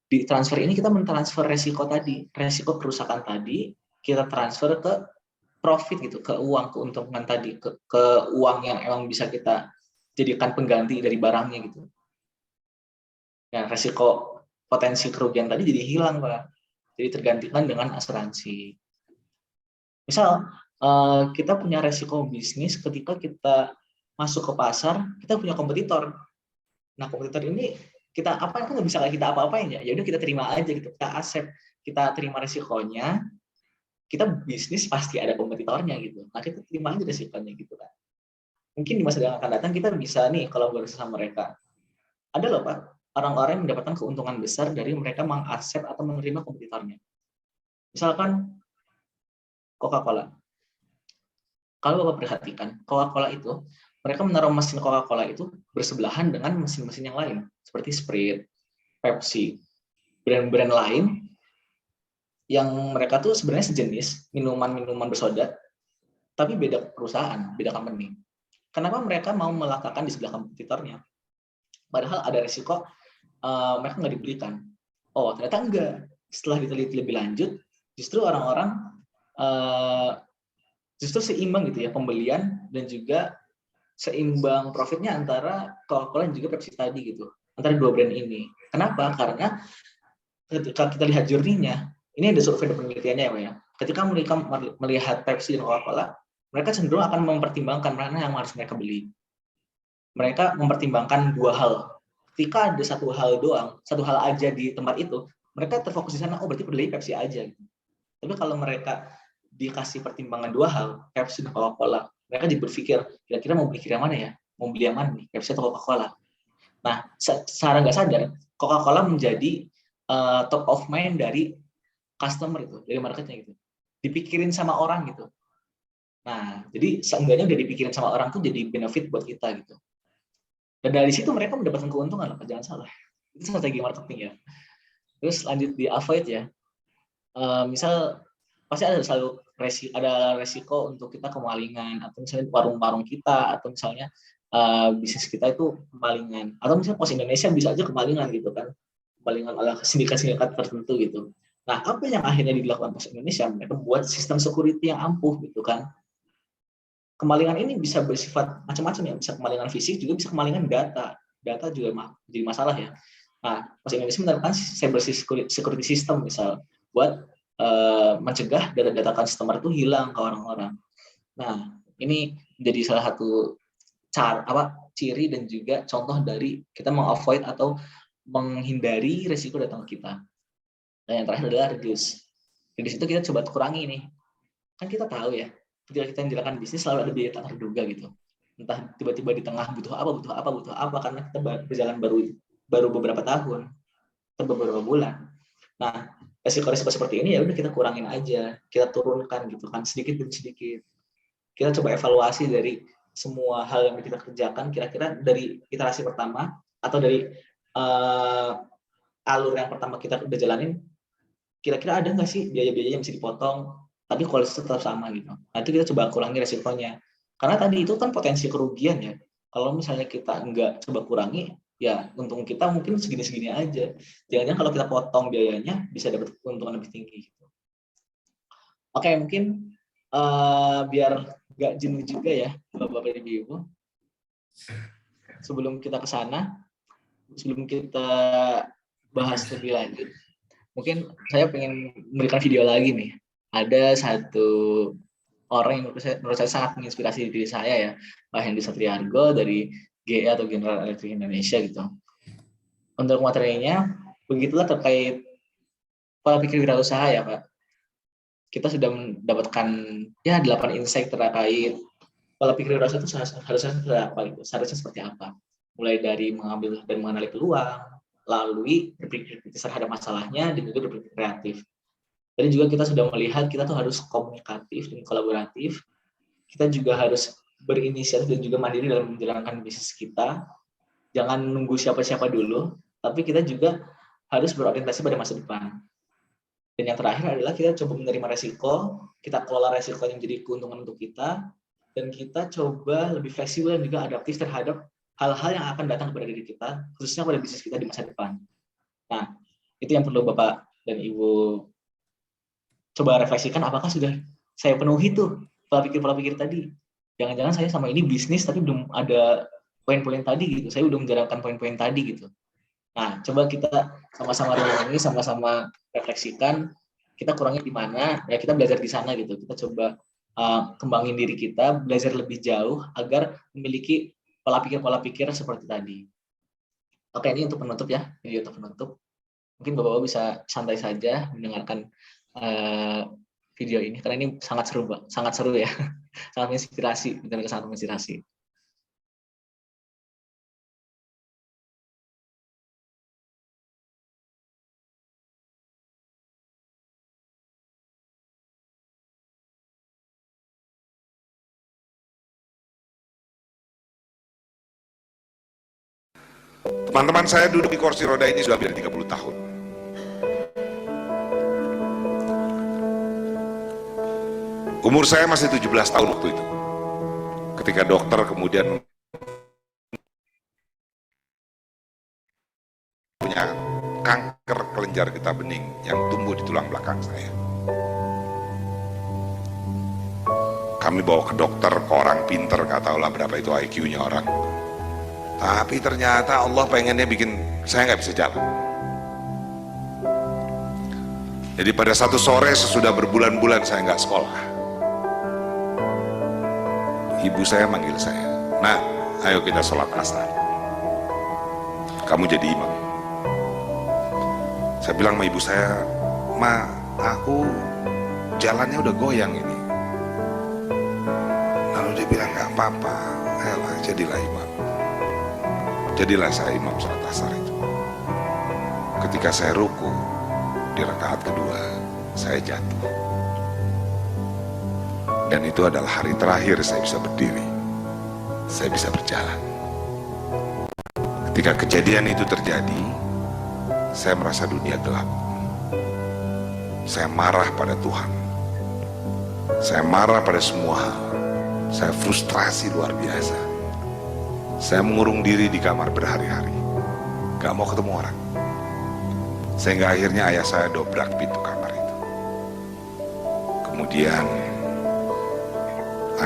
di transfer ini kita mentransfer resiko tadi, resiko kerusakan tadi, kita transfer ke profit gitu, ke uang, keuntungan tadi, ke uang yang emang bisa kita jadikan pengganti dari barangnya gitu. Ya, resiko potensi kerugian tadi jadi hilang Pak. Jadi tergantikan dengan asuransi. Misal kita punya resiko bisnis ketika kita masuk ke pasar, kita punya kompetitor. Nah kompetitor ini kita apa kan nggak bisa kita apa-apain ya. Ya udah kita terima aja gitu, kita accept, kita terima resikonya. Kita bisnis pasti ada kompetitornya gitu. Nah kita terima aja resikonya gitu kan. Mungkin di masa yang akan datang kita bisa nih kolaborasi sama mereka. Ada loh Pak, orang-orang yang mendapatkan keuntungan besar dari mereka mengaccept atau menerima kompetitornya. Misalkan Coca-Cola. Kalau Bapak perhatikan, Coca-Cola itu, mereka menaruh mesin Coca-Cola itu bersebelahan dengan mesin-mesin yang lain, seperti Sprite, Pepsi, brand-brand lain yang mereka tuh sebenarnya sejenis minuman-minuman bersoda, tapi beda perusahaan, beda company. Kenapa mereka mau meletakkan di sebelah kompetitornya? Padahal ada risiko mereka nggak dibelikan. Oh, ternyata enggak. Setelah diteliti lebih lanjut, justru orang-orang justru seimbang gitu ya pembelian dan juga seimbang profitnya antara Coca-Cola dan juga Pepsi tadi gitu. Antara dua brand ini. Kenapa? Karena ketika kita lihat journey-nya, ini ada survei dan penelitiannya ya Pak ya. Ketika mereka melihat Pepsi dan Coca-Cola, mereka cenderung akan mempertimbangkan mana yang harus mereka beli. Mereka mempertimbangkan dua hal. Ketika ada satu hal doang, satu hal aja di tempat itu, mereka terfokus di sana, oh berarti beli Pepsi aja. Tapi kalau mereka dikasih pertimbangan dua hal, Pepsi dan Coca-Cola, mereka jadi berpikir, kira-kira mau beli yang mana ya? Mau beli yang mana nih, Pepsi atau Coca-Cola? Nah, secara nggak sadar, Coca-Cola menjadi top of mind dari customer itu, dari marketnya gitu. Dipikirin sama orang gitu. Nah, jadi seenggaknya udah dipikirin sama orang tuh jadi benefit buat kita gitu. Dan dari situ mereka mendapatkan keuntungan loh, jangan salah. Itu strategi marketing ya. Terus lanjut di avoid ya. Misal pasti ada selalu ada resiko untuk kita kemalingan, atau misalnya warung-warung kita, atau misalnya bisnis kita itu kemalingan, atau misalnya Pos Indonesia bisa aja kemalingan gitu kan, kemalingan oleh sindikat-sindikat tertentu gitu. Nah, apa yang akhirnya dilakukan Pos Indonesia? Mereka membuat sistem security yang ampuh gitu kan. Kemalingan ini bisa bersifat macam-macam ya, bisa kemalingan fisik, juga bisa kemalingan data. Data juga jadi masalah ya. Nah, Pos Indonesia menerapkan cyber security system misal buat mencegah data-data customer itu hilang ke orang-orang. Nah, ini menjadi salah satu ciri dan juga contoh dari kita meng-avoid atau menghindari risiko datang ke kita. Dan yang terakhir adalah reduce. Reduce itu kita coba kurangi nih. Kan kita tahu ya, ketika kita menjalankan bisnis selalu ada biaya tak terduga gitu. Entah tiba-tiba di tengah butuh apa, karena kita berjalan baru beberapa tahun atau beberapa bulan. Nah, resiko-resiko seperti ini ya udah kita kurangin aja, kita turunkan gitu kan, sedikit demi sedikit. Kita coba evaluasi dari semua hal yang kita kerjakan, kira-kira dari iterasi pertama atau dari alur yang pertama kita udah jalanin, kira-kira ada nggak sih biaya-biaya yang bisa dipotong, tapi kualitas tetap sama gitu. Nah, itu kita coba kurangi resikonya. Karena tadi itu kan potensi kerugian ya. Kalau misalnya kita nggak coba kurangi, ya untung kita mungkin segini-segini aja. Jangan-jangan kalau kita potong biayanya bisa dapat keuntungan lebih tinggi. Gitu. Oke, mungkin biar nggak jenuh juga ya, Bapak-Bapak dan Ibu. Sebelum kita ke sana, sebelum kita bahas lebih lanjut, mungkin saya pengen memberikan video lagi nih. Ada satu orang yang menurut saya sangat menginspirasi diri saya ya, Pak Hendy Satriargo dari GE atau General Electric Indonesia gitu. Untuk materinya, begitulah terkait pola pikir wirausaha ya Pak. Kita sudah mendapatkan ya 8 insight terkait pola pikir wirausaha itu harusnya apa gitu, seharusnya seperti apa. Mulai dari mengambil dan mengenali peluang, lalu berpikir kritis terhadap masalahnya, dan juga berpikir kreatif. Tadi juga kita sudah melihat kita tuh harus komunikatif dan kolaboratif. Kita juga harus berinisiatif dan juga mandiri dalam menjalankan bisnis kita. Jangan nunggu siapa-siapa dulu, tapi kita juga harus berorientasi pada masa depan. Dan yang terakhir adalah kita coba menerima resiko, kita kelola resiko yang menjadi keuntungan untuk kita, dan kita coba lebih fleksibel dan juga adaptif terhadap hal-hal yang akan datang kepada diri kita, khususnya pada bisnis kita di masa depan. Nah, itu yang perlu Bapak dan Ibu coba refleksikan, apakah sudah saya penuhi tuh pola pikir tadi. Jangan-jangan saya sama ini bisnis tapi belum ada poin-poin tadi gitu. Saya udah menjalankan poin-poin tadi gitu. Nah, coba kita sama-sama renungi, sama-sama refleksikan, kita kurangnya di mana, ya kita belajar di sana gitu. Kita coba kembangin diri kita, belajar lebih jauh agar memiliki pola pikir seperti tadi. Oke, ini untuk penutup ya, video untuk penutup. Mungkin Bapak-Bapak bisa santai saja mendengarkan video ini karena ini sangat seru ya, sangat menginspirasi, benar-benar sangat menginspirasi. Teman-teman saya duduk di kursi roda ini sudah lebih dari 30 tahun. Umur saya masih 17 tahun waktu itu. Ketika dokter kemudian punya kanker kelenjar getah bening yang tumbuh di tulang belakang saya. Kami bawa ke dokter, ke orang pinter, gak tahulah berapa itu IQ-nya orang. Tapi ternyata Allah pengennya bikin saya nggak bisa jalan. Jadi pada satu sore sesudah berbulan-bulan saya nggak sekolah, ibu saya manggil saya, "Nak, ayo kita sholat asar. Kamu jadi imam." Saya bilang sama ibu saya, "Ma, aku jalannya udah goyang ini." Lalu dia bilang, "Nggak apa-apa, ayolah jadilah imam." Jadilah saya imam sholat asar itu. Ketika saya ruku di rakaat kedua, saya jatuh. Dan itu adalah hari terakhir saya bisa berdiri. Saya bisa berjalan. Ketika kejadian itu terjadi, saya merasa dunia gelap. Saya marah pada Tuhan. Saya marah pada semua hal. Saya frustrasi luar biasa. Saya mengurung diri di kamar berhari-hari. Gak mau ketemu orang. Sehingga akhirnya ayah saya dobrak pintu kamar itu. Kemudian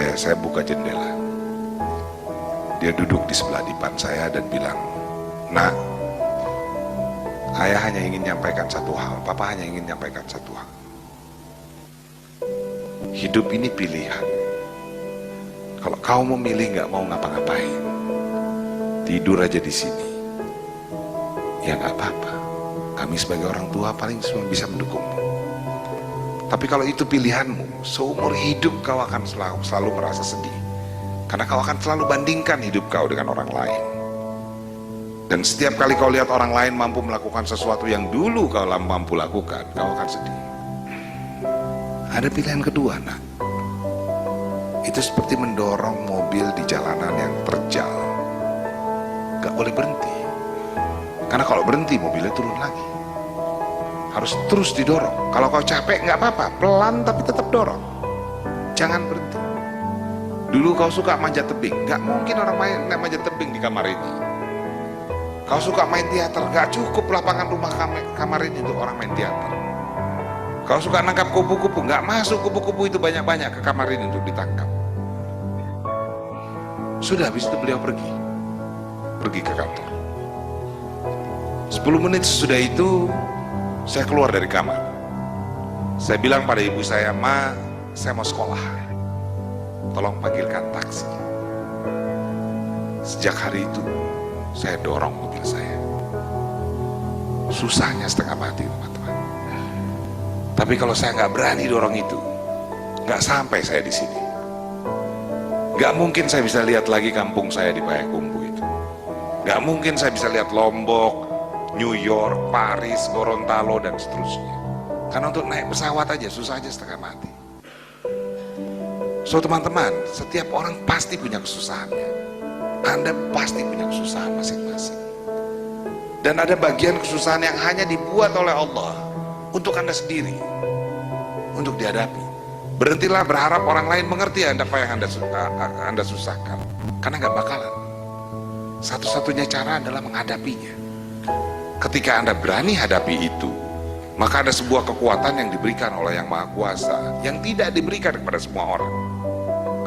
ayah saya buka jendela. Dia duduk di sebelah dipan saya dan bilang, "Nak, ayah hanya ingin menyampaikan satu hal, papa hanya ingin menyampaikan satu hal. Hidup ini pilihan. Kalau kau memilih nggak mau ngapa-ngapain, tidur aja di sini, ya nggak apa-apa. Kami sebagai orang tua paling cuma bisa mendukungmu. Tapi kalau itu pilihanmu, seumur hidup kau akan selalu merasa sedih. Karena kau akan selalu bandingkan hidup kau dengan orang lain. Dan setiap kali kau lihat orang lain mampu melakukan sesuatu yang dulu kau mampu lakukan, kau akan sedih. Ada pilihan kedua, nak. Itu seperti mendorong mobil di jalanan yang terjal. Gak boleh berhenti. Karena kalau berhenti, mobilnya turun lagi. Harus terus didorong. Kalau kau capek, nggak apa-apa. Pelan tapi tetap dorong. Jangan berhenti. Dulu kau suka manjat tebing. Nggak mungkin orang main manjat tebing di kamar ini. Kau suka main teater. Nggak cukup lapangan rumah kamar ini untuk orang main teater. Kau suka nangkap kupu-kupu. Nggak masuk kupu-kupu itu banyak-banyak ke kamar ini untuk ditangkap. Sudah, habis itu beliau pergi ke kantor. 10 menit sesudah itu saya keluar dari kamar. Saya bilang pada ibu saya, "Ma, saya mau sekolah. Tolong panggilkan taksi." Sejak hari itu saya dorong mobil saya. Susahnya setengah mati, teman-teman. Tapi kalau saya nggak berani dorong itu, nggak sampai saya di sini. Nggak mungkin saya bisa lihat lagi kampung saya di Payakumbuh itu. Nggak mungkin saya bisa lihat Lombok, New York, Paris, Gorontalo, dan seterusnya. Karena untuk naik pesawat aja susah aja setengah mati. So teman-teman, setiap orang pasti punya kesusahannya. Anda pasti punya kesusahan masing-masing. Dan ada bagian kesusahan yang hanya dibuat oleh Allah untuk Anda sendiri, untuk dihadapi. Berhentilah berharap orang lain mengerti apa yang Anda susahkan. Karena nggak bakalan. Satu-satunya cara adalah menghadapinya. Ketika Anda berani hadapi itu, maka ada sebuah kekuatan yang diberikan oleh Yang Maha Kuasa yang tidak diberikan kepada semua orang.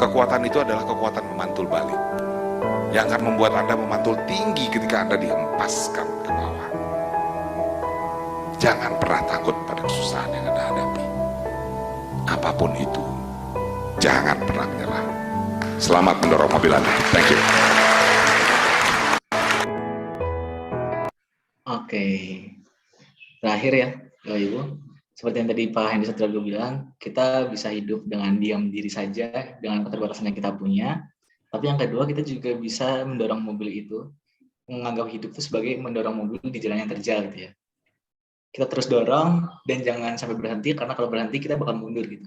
Kekuatan itu adalah kekuatan memantul balik, yang akan membuat Anda memantul tinggi ketika Anda dihempaskan ke bawah. Jangan pernah takut pada kesusahan yang Anda hadapi. Apapun itu, jangan pernah menyerah. Selamat mendorong mobil Anda. Thank you. Oke, terakhir ya, Bapak Ibu. Seperti yang tadi Pak Hendy Satrio bilang, kita bisa hidup dengan diam diri saja, dengan keterbatasan yang kita punya. Tapi yang kedua, kita juga bisa mendorong mobil itu, menganggap hidup itu sebagai mendorong mobil di jalan yang terjal gitu ya. Kita terus dorong dan jangan sampai berhenti, karena kalau berhenti kita bakal mundur gitu.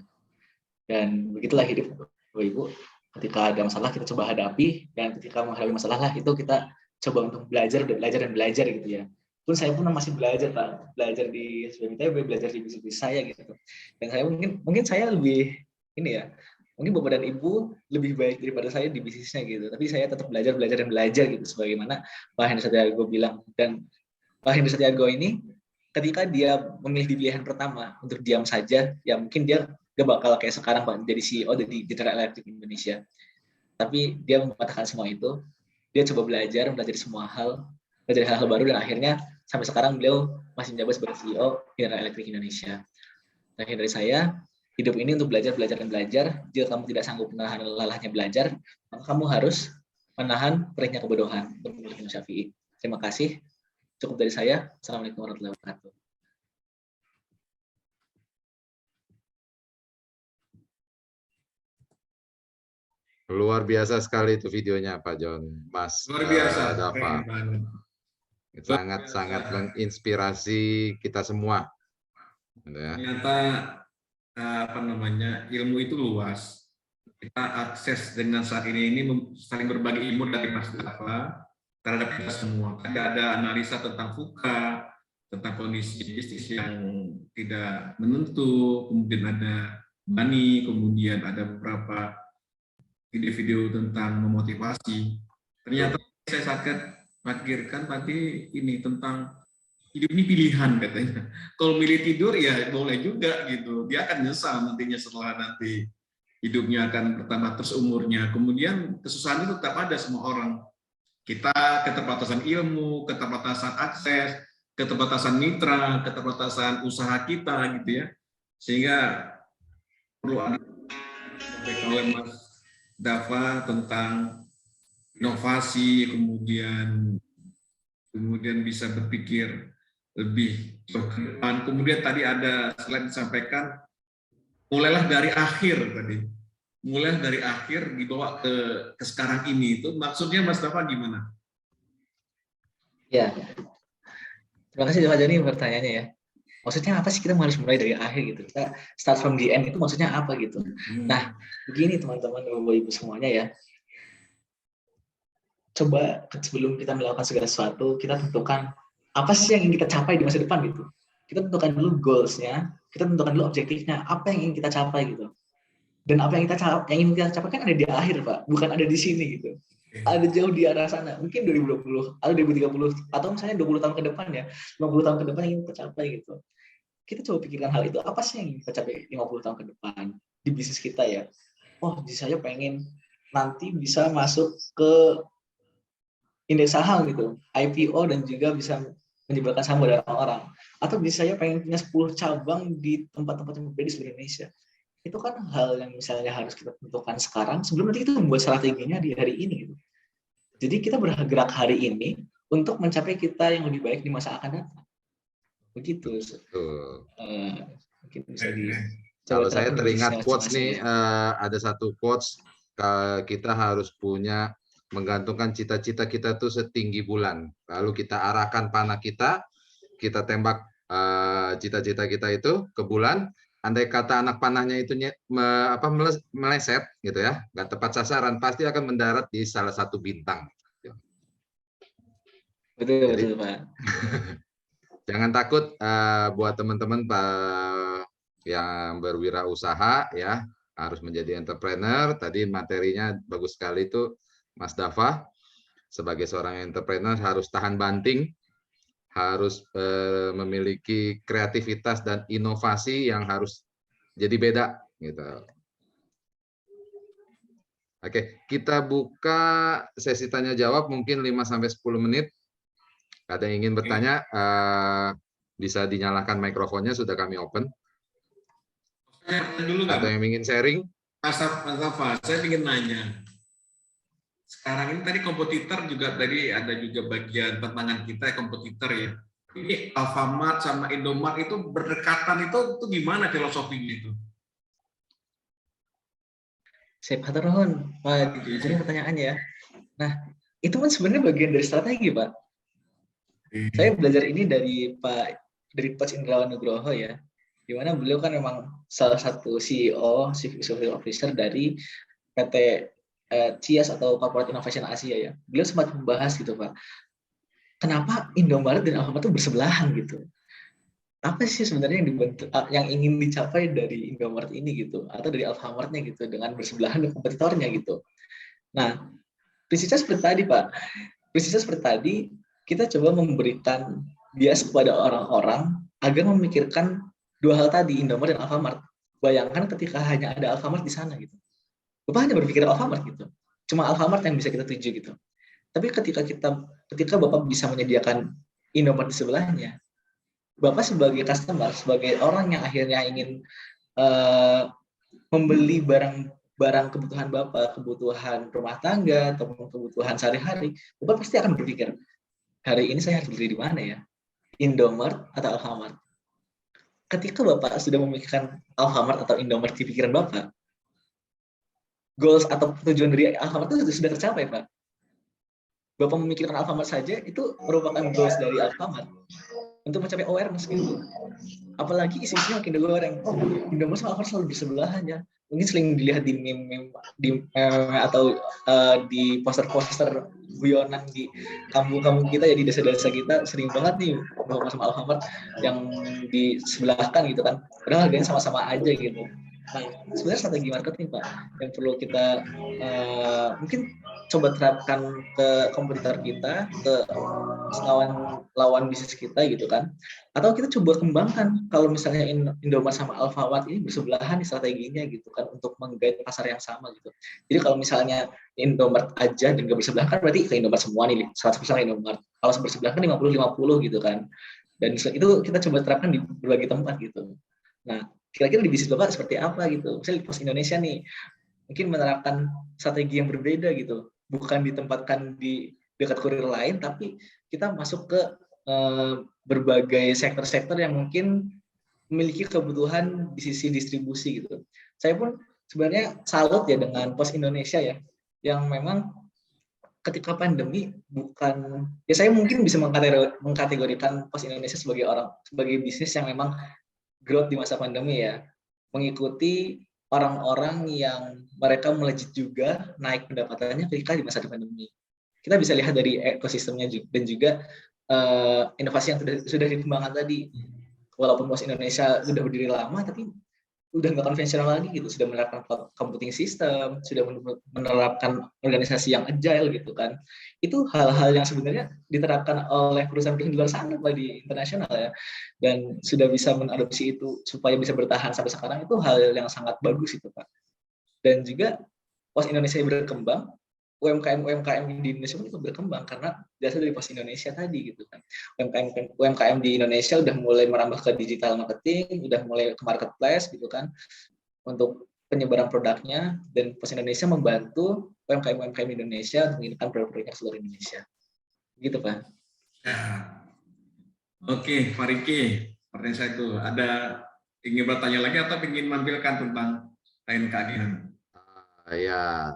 Dan begitulah hidup, Bapak Ibu. Ketika ada masalah kita coba hadapi, dan ketika menghadapi masalah lah itu kita coba untuk belajar gitu ya. Pun saya pun masih belajar Pak, belajar di SBMITB, belajar di bisnis saya gitu. Dan saya mungkin saya lebih ini ya, mungkin Bapak dan Ibu lebih baik daripada saya di bisnisnya gitu. Tapi saya tetap belajar gitu, sebagaimana Pak Hendy Satrio bilang. Dan Pak Hendy Satrio ini ketika dia memilih di pilihan pertama untuk diam saja, ya mungkin dia gak bakal kayak sekarang Pak, jadi CEO di General Electric Indonesia. Tapi dia mematahkan semua itu, dia coba belajar semua hal, belajar hal-hal baru, dan akhirnya sampai sekarang beliau masih menjabat sebagai CEO General Electric Indonesia. Terakhir dari saya, hidup ini untuk belajar. Jika kamu tidak sanggup menahan lelahnya belajar, maka kamu harus menahan perihnya kebodohan. Menurut Imam Syafi'i. Terima kasih. Cukup dari saya. Assalamualaikum warahmatullahi wabarakatuh. Luar biasa sekali itu videonya Pak John, Mas. Luar biasa. Dava. Sangat-sangat menginspirasi kita semua. Ya. Ternyata ilmu itu luas. Kita akses dengan saat ini saling berbagi ilmu dari Mas Dava terhadap kita semua. Ada analisa tentang VUCA, tentang kondisi bisnis yang tidak menentu, kemudian ada money, kemudian ada beberapa video-video tentang memotivasi. Ternyata saya sakit pikirkan tadi ini tentang hidup ini pilihan katanya. Kalau milih tidur ya boleh juga gitu. Dia akan nyesal nantinya setelah nanti hidupnya akan bertambah terus umurnya. Kemudian kesusahan itu tetap ada semua orang. Kita keterbatasan ilmu, keterbatasan akses, keterbatasan mitra, keterbatasan usaha kita gitu ya. Sehingga perlu ada oleh Mas Dava tentang inovasi, kemudian bisa berpikir lebih ke depan. Kemudian tadi ada selain disampaikan, mulailah dari akhir tadi. Mulai dari akhir dibawa ke sekarang ini. Itu maksudnya Mas Dava gimana? Ya, terima kasih Pak Joni pertanyaannya ya. Maksudnya apa sih kita harus mulai dari akhir gitu? Kita start from the end itu maksudnya apa gitu? Nah, begini teman-teman, Bapak Ibu semuanya ya. Coba sebelum kita melakukan segala sesuatu, kita tentukan apa sih yang ingin kita capai di masa depan gitu. Kita tentukan dulu goals-nya, kita tentukan dulu objektifnya, apa yang ingin kita capai gitu. Dan apa yang ingin kita capai kan ada di akhir, Pak, bukan ada di sini gitu. Ada jauh di arah sana, mungkin 2020 atau 2030 atau misalnya 20 tahun ke depan ya, 50 tahun ke depan yang ingin kita capai gitu. Kita coba pikirkan hal itu, apa sih yang ingin kita capai 50 tahun ke depan di bisnis kita ya. Oh, saya pengen nanti bisa masuk ke indeks saham gitu, IPO, dan juga bisa menyebarkan saham pada orang-orang. Atau bisa saya pengen punya 10 cabang di tempat-tempat yang berbeda di seluruh Indonesia. Itu kan hal yang misalnya harus kita tentukan sekarang sebelum nanti kita membuat strateginya di hari ini gitu. Jadi kita bergerak hari ini untuk mencapai kita yang lebih baik di masa akan datang. Begitu. Mungkin bisa kalau saya teringat quotes nih, ada satu quotes, kita harus punya menggantungkan cita-cita kita tuh setinggi bulan. Lalu kita arahkan panah kita tembak cita-cita kita itu ke bulan. Andai kata anak panahnya itu meleset gitu ya, nggak tepat sasaran, pasti akan mendarat di salah satu bintang. Betul, betul Pak. Jangan takut buat teman-teman yang berwirausaha ya, harus menjadi entrepreneur. Tadi materinya bagus sekali itu Mas Dava. Sebagai seorang entrepreneur harus tahan banting, harus memiliki kreativitas dan inovasi yang harus jadi beda gitu. Oke, kita buka sesi tanya jawab mungkin 5-10 menit. Ada yang ingin bertanya, bisa dinyalakan mikrofonnya, sudah kami open. Atau yang ingin sharing? Mas Dava, saya ingin nanya. Sekarang ini tadi kompetitor juga tadi ada juga bagian tantangan kita kompetitor ya. Ini Alfamart sama Indomart itu berdekatan itu gimana filosofinya itu? Saya Pateron, Pak, jadi pertanyaannya ya. Nah, itu kan sebenarnya bagian dari strategi, Pak. Saya belajar ini dari Coach Indrawan Nugroho ya, di mana beliau kan memang salah satu CEO, Chief Executive Officer dari PT CIAS atau Corporate Innovation Asia ya. Beliau sempat membahas gitu Pak, kenapa Indomaret dan Alfamart itu bersebelahan gitu. Apa sih sebenarnya yang ingin dicapai dari Indomaret ini gitu, atau dari Alfamartnya gitu, dengan bersebelahan dengan kompetitornya gitu. Nah, prinsipnya seperti tadi Pak, prinsipnya seperti tadi, kita coba memberikan bias kepada orang-orang agar memikirkan dua hal tadi, Indomaret dan Alfamart. Bayangkan ketika hanya ada Alfamart di sana gitu. Bapak hanya berpikir Alfamart gitu. Cuma Alfamart yang bisa kita tuju gitu. Tapi ketika Bapak bisa menyediakan Indomaret di sebelahnya, Bapak sebagai customer, sebagai orang yang akhirnya ingin membeli barang kebutuhan Bapak, kebutuhan rumah tangga atau kebutuhan sehari-hari, Bapak pasti akan berpikir, hari ini saya harus beli di mana ya? Indomaret atau Alfamart? Ketika Bapak sudah memikirkan Alfamart atau Indomaret di pikiran Bapak, goals atau tujuan dari Alfamart itu sudah tercapai, Pak. Bapak memikirkan Alfamart saja, itu merupakan goals dari Alfamart untuk mencapai awareness gitu. Apalagi isi-isinya makin goreng. Indomaret sama Alfamart selalu bersebelahan ya. Mungkin sering dilihat di meme atau di poster-poster guyonan di kampung-kampung kita ya, di desa-desa kita sering banget nih Indomaret sama Alfamart yang disebelahkan gitu kan. Padahal harganya sama-sama aja gitu. Nah, sebenarnya strategi marketing Pak yang perlu kita mungkin coba terapkan ke kompetitor kita, ke lawan bisnis kita gitu kan. Atau kita coba kembangkan kalau misalnya Indomaret sama Alfamart ini bersebelahan di strateginya gitu kan untuk menggait pasar yang sama gitu. Jadi kalau misalnya Indomaret aja dan nggak bersebelahan kan berarti ke Indomaret semua nih 100% Indomaret. Kalau bersebelahan kan 50-50 gitu kan. Dan itu kita coba terapkan di berbagai tempat gitu. Nah, kira-kira di bisnis Bapak seperti apa gitu? Misalnya di Pos Indonesia nih, mungkin menerapkan strategi yang berbeda gitu. Bukan ditempatkan di dekat kurir lain, tapi kita masuk ke berbagai sektor-sektor yang mungkin memiliki kebutuhan di sisi distribusi gitu. Saya pun sebenarnya salut ya dengan Pos Indonesia ya, yang memang ketika pandemi bukan ya saya mungkin bisa mengkategorikan Pos Indonesia sebagai bisnis yang memang growth di masa pandemi ya, mengikuti orang-orang yang mereka melejit juga naik pendapatannya ketika di masa pandemi. Kita bisa lihat dari ekosistemnya dan juga inovasi yang sudah dikembangkan tadi. Walaupun Pos Indonesia sudah berdiri lama, tapi udah nggak konvensional lagi gitu, sudah menerapkan cloud computing system, sudah menerapkan organisasi yang agile gitu kan. Itu hal-hal yang sebenarnya diterapkan oleh perusahaan-perusahaan di luar sana di internasional ya, dan sudah bisa mengadopsi itu supaya bisa bertahan sampai sekarang, itu hal yang sangat bagus itu Pak. Dan juga Pos Indonesia berkembang, UMKM di Indonesia pun ikut berkembang karena dasar dari Pos Indonesia tadi gitu kan. UMKM di Indonesia udah mulai merambah ke digital marketing, udah mulai ke marketplace gitu kan untuk penyebaran produknya, dan Pos Indonesia membantu UMKM Indonesia untuk mengirimkan produk-produknya ke seluruh Indonesia. Gitu Pak. Ya. Oke, Pak Riki, pertanyaan saya itu ada ingin bertanya lagi atau ingin menampilkan tentang lain keadilan? Ya,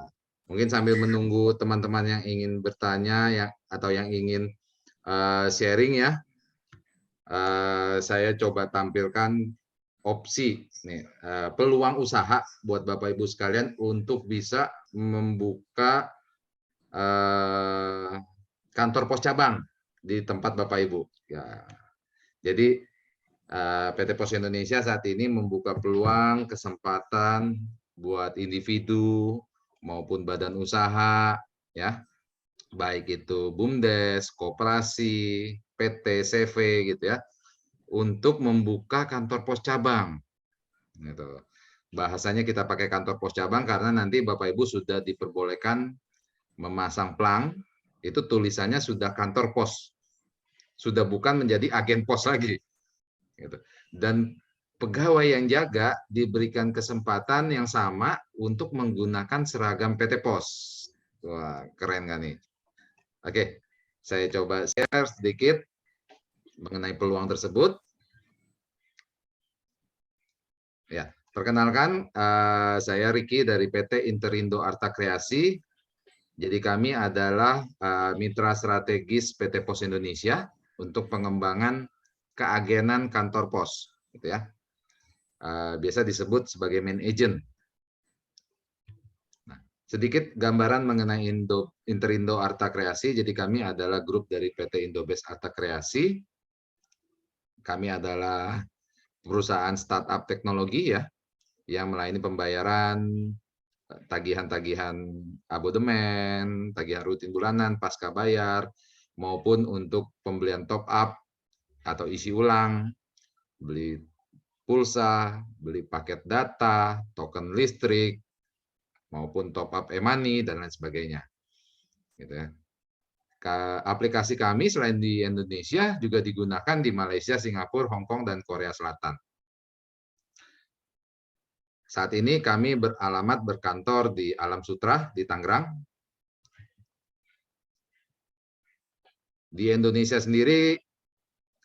mungkin sambil menunggu teman-teman yang ingin bertanya atau yang ingin sharing ya, saya coba tampilkan opsi nih, peluang usaha buat Bapak Ibu sekalian untuk bisa membuka kantor pos cabang di tempat Bapak Ibu. Ya, jadi PT Pos Indonesia saat ini membuka peluang kesempatan buat individu maupun badan usaha ya, baik itu BUMDes, koperasi, PT, CV gitu ya, untuk membuka kantor pos cabang. Gitu. Bahasanya kita pakai kantor pos cabang karena nanti Bapak Ibu sudah diperbolehkan memasang plang, itu tulisannya sudah kantor pos, sudah bukan menjadi agen pos lagi. Gitu. Dan pegawai yang jaga diberikan kesempatan yang sama untuk menggunakan seragam PT Pos. Wah, keren kan nih? Oke, saya coba share sedikit mengenai peluang tersebut. Ya, perkenalkan, saya Riki dari PT Interindo Arta Kreasi. Jadi kami adalah mitra strategis PT Pos Indonesia untuk pengembangan keagenan kantor pos, gitu ya. Biasa disebut sebagai main agent. Nah, sedikit gambaran mengenai Interindo Arta Kreasi. Jadi kami adalah grup dari PT Indobest Arta Kreasi. Kami adalah perusahaan startup teknologi ya, yang melayani pembayaran tagihan-tagihan abodemen, tagihan rutin bulanan, pasca bayar, maupun untuk pembelian top up atau isi ulang, beli pulsa, beli paket data, token listrik, maupun top up e-money, dan lain sebagainya. Gitu ya. Aplikasi kami selain di Indonesia juga digunakan di Malaysia, Singapura, Hong Kong, dan Korea Selatan. Saat ini kami berkantor di Alam Sutera di Tangerang. Di Indonesia sendiri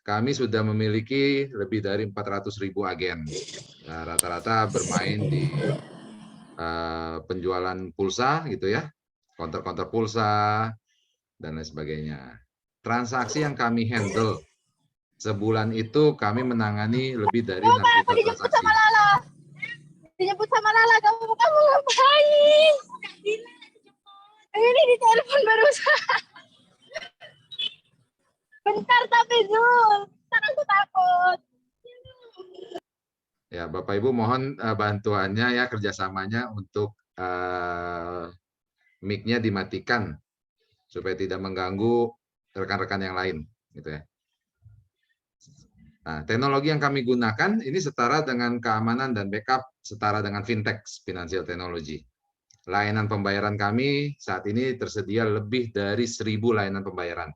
kami sudah memiliki lebih dari 400.000 agen. Rata-rata bermain di penjualan pulsa gitu ya, konter-konter pulsa dan lain sebagainya. Transaksi yang kami handle sebulan itu kami menangani lebih dari 6 juta transaksi. Dijemput sama Lala, kamu ngapain? Ini di telepon barusan. Bentar tapi Zul, ntar aku takut. Ya, Bapak Bapak Ibu mohon bantuannya ya, kerjasamanya untuk mic-nya dimatikan supaya tidak mengganggu rekan-rekan yang lain, gitu ya. Nah, teknologi yang kami gunakan ini setara dengan keamanan dan backup, setara dengan fintech, financial technology. Layanan pembayaran kami saat ini tersedia lebih dari 1.000 layanan pembayaran.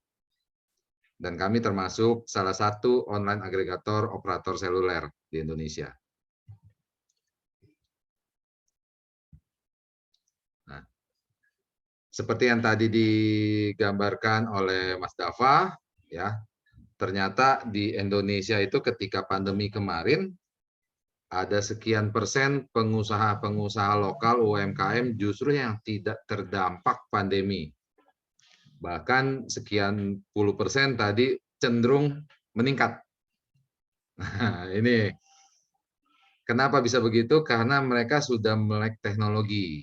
Dan kami termasuk salah satu online agregator operator seluler di Indonesia. Nah, seperti yang tadi digambarkan oleh Mas Dava, ya, ternyata di Indonesia itu ketika pandemi kemarin ada sekian persen pengusaha-pengusaha lokal UMKM justru yang tidak terdampak pandemi. Bahkan sekian puluh persen tadi cenderung meningkat. Nah, ini kenapa bisa begitu? Karena mereka sudah melek teknologi.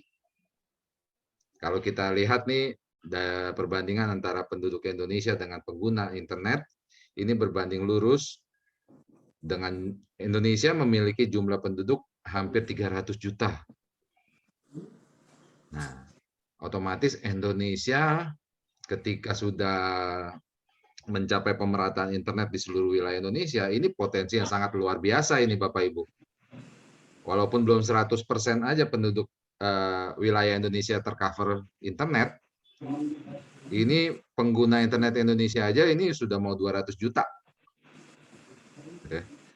Kalau kita lihat nih perbandingan antara penduduk Indonesia dengan pengguna internet, ini berbanding lurus dengan Indonesia memiliki jumlah penduduk hampir 300 juta. Nah, otomatis Indonesia ketika sudah mencapai pemerataan internet di seluruh wilayah Indonesia, ini potensi yang sangat luar biasa ini Bapak Ibu. Walaupun belum 100% aja penduduk wilayah Indonesia tercover internet, ini pengguna internet Indonesia aja ini sudah mau 200 juta.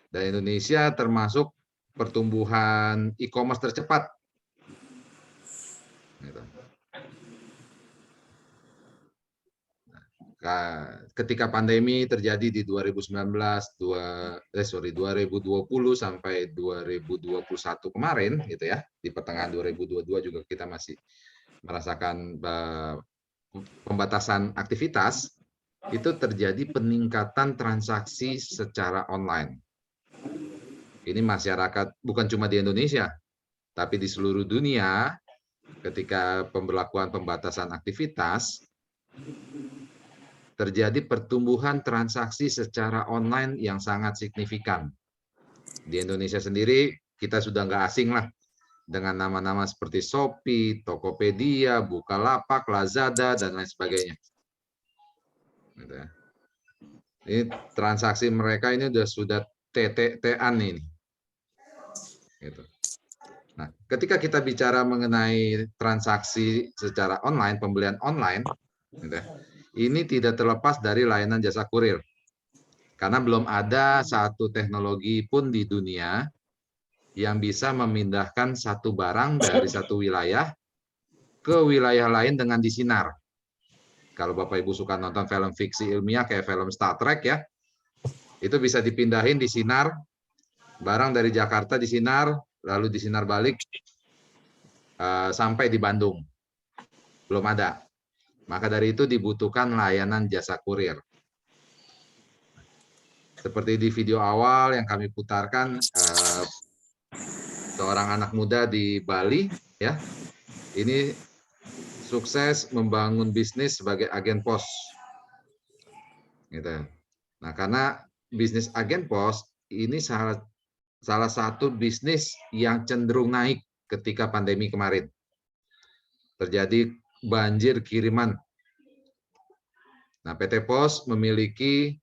Dan Indonesia termasuk pertumbuhan e-commerce tercepat. Ketika pandemi terjadi di 2020 sampai 2021 kemarin, gitu ya, di pertengahan 2022 juga kita masih merasakan pembatasan aktivitas, itu terjadi peningkatan transaksi secara online. Ini masyarakat bukan cuma di Indonesia, tapi di seluruh dunia ketika pemberlakuan pembatasan aktivitas, terjadi pertumbuhan transaksi secara online yang sangat signifikan. Di Indonesia sendiri, kita sudah nggak asing lah dengan nama-nama seperti Shopee, Tokopedia, Bukalapak, Lazada, dan lain sebagainya. Ini transaksi mereka ini sudah TT-an ini. Gitu. Nah, ketika kita bicara mengenai transaksi secara online, pembelian online, gitu, ini tidak terlepas dari layanan jasa kurir. Karena belum ada satu teknologi pun di dunia yang bisa memindahkan satu barang dari satu wilayah ke wilayah lain dengan disinar. Kalau Bapak Ibu suka nonton film fiksi ilmiah kayak film Star Trek ya, itu bisa dipindahin disinar, barang dari Jakarta disinar, lalu disinar balik sampai di Bandung. Belum ada. Maka dari itu dibutuhkan layanan jasa kurir. Seperti di video awal yang kami putarkan, seorang anak muda di Bali, ya, ini sukses membangun bisnis sebagai agen pos. Gitu. Nah, karena bisnis agen pos ini salah satu bisnis yang cenderung naik ketika pandemi kemarin. Terjadi banjir kiriman. Nah, PT Pos memiliki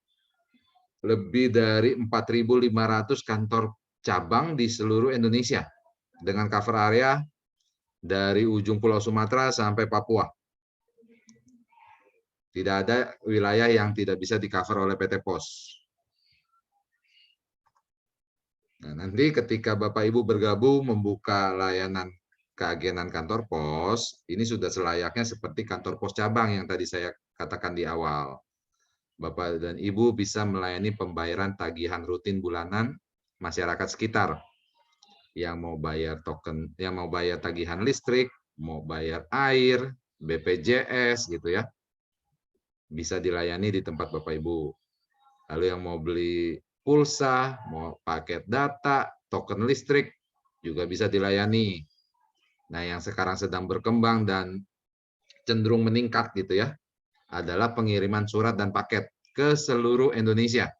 lebih dari 4.500 kantor cabang di seluruh Indonesia dengan cover area dari ujung Pulau Sumatera sampai Papua. Tidak ada wilayah yang tidak bisa di-cover oleh PT Pos. Nah, nanti ketika Bapak Ibu bergabung membuka layanan keagenan kantor pos, ini sudah selayaknya seperti kantor pos cabang yang tadi saya katakan di awal. Bapak dan Ibu bisa melayani pembayaran tagihan rutin bulanan masyarakat sekitar yang mau bayar token, yang mau bayar tagihan listrik, mau bayar air, BPJS gitu ya. Bisa dilayani di tempat Bapak Ibu. Lalu yang mau beli pulsa, mau paket data, token listrik juga bisa dilayani. Nah, yang sekarang sedang berkembang dan cenderung meningkat gitu ya, adalah pengiriman surat dan paket ke seluruh Indonesia.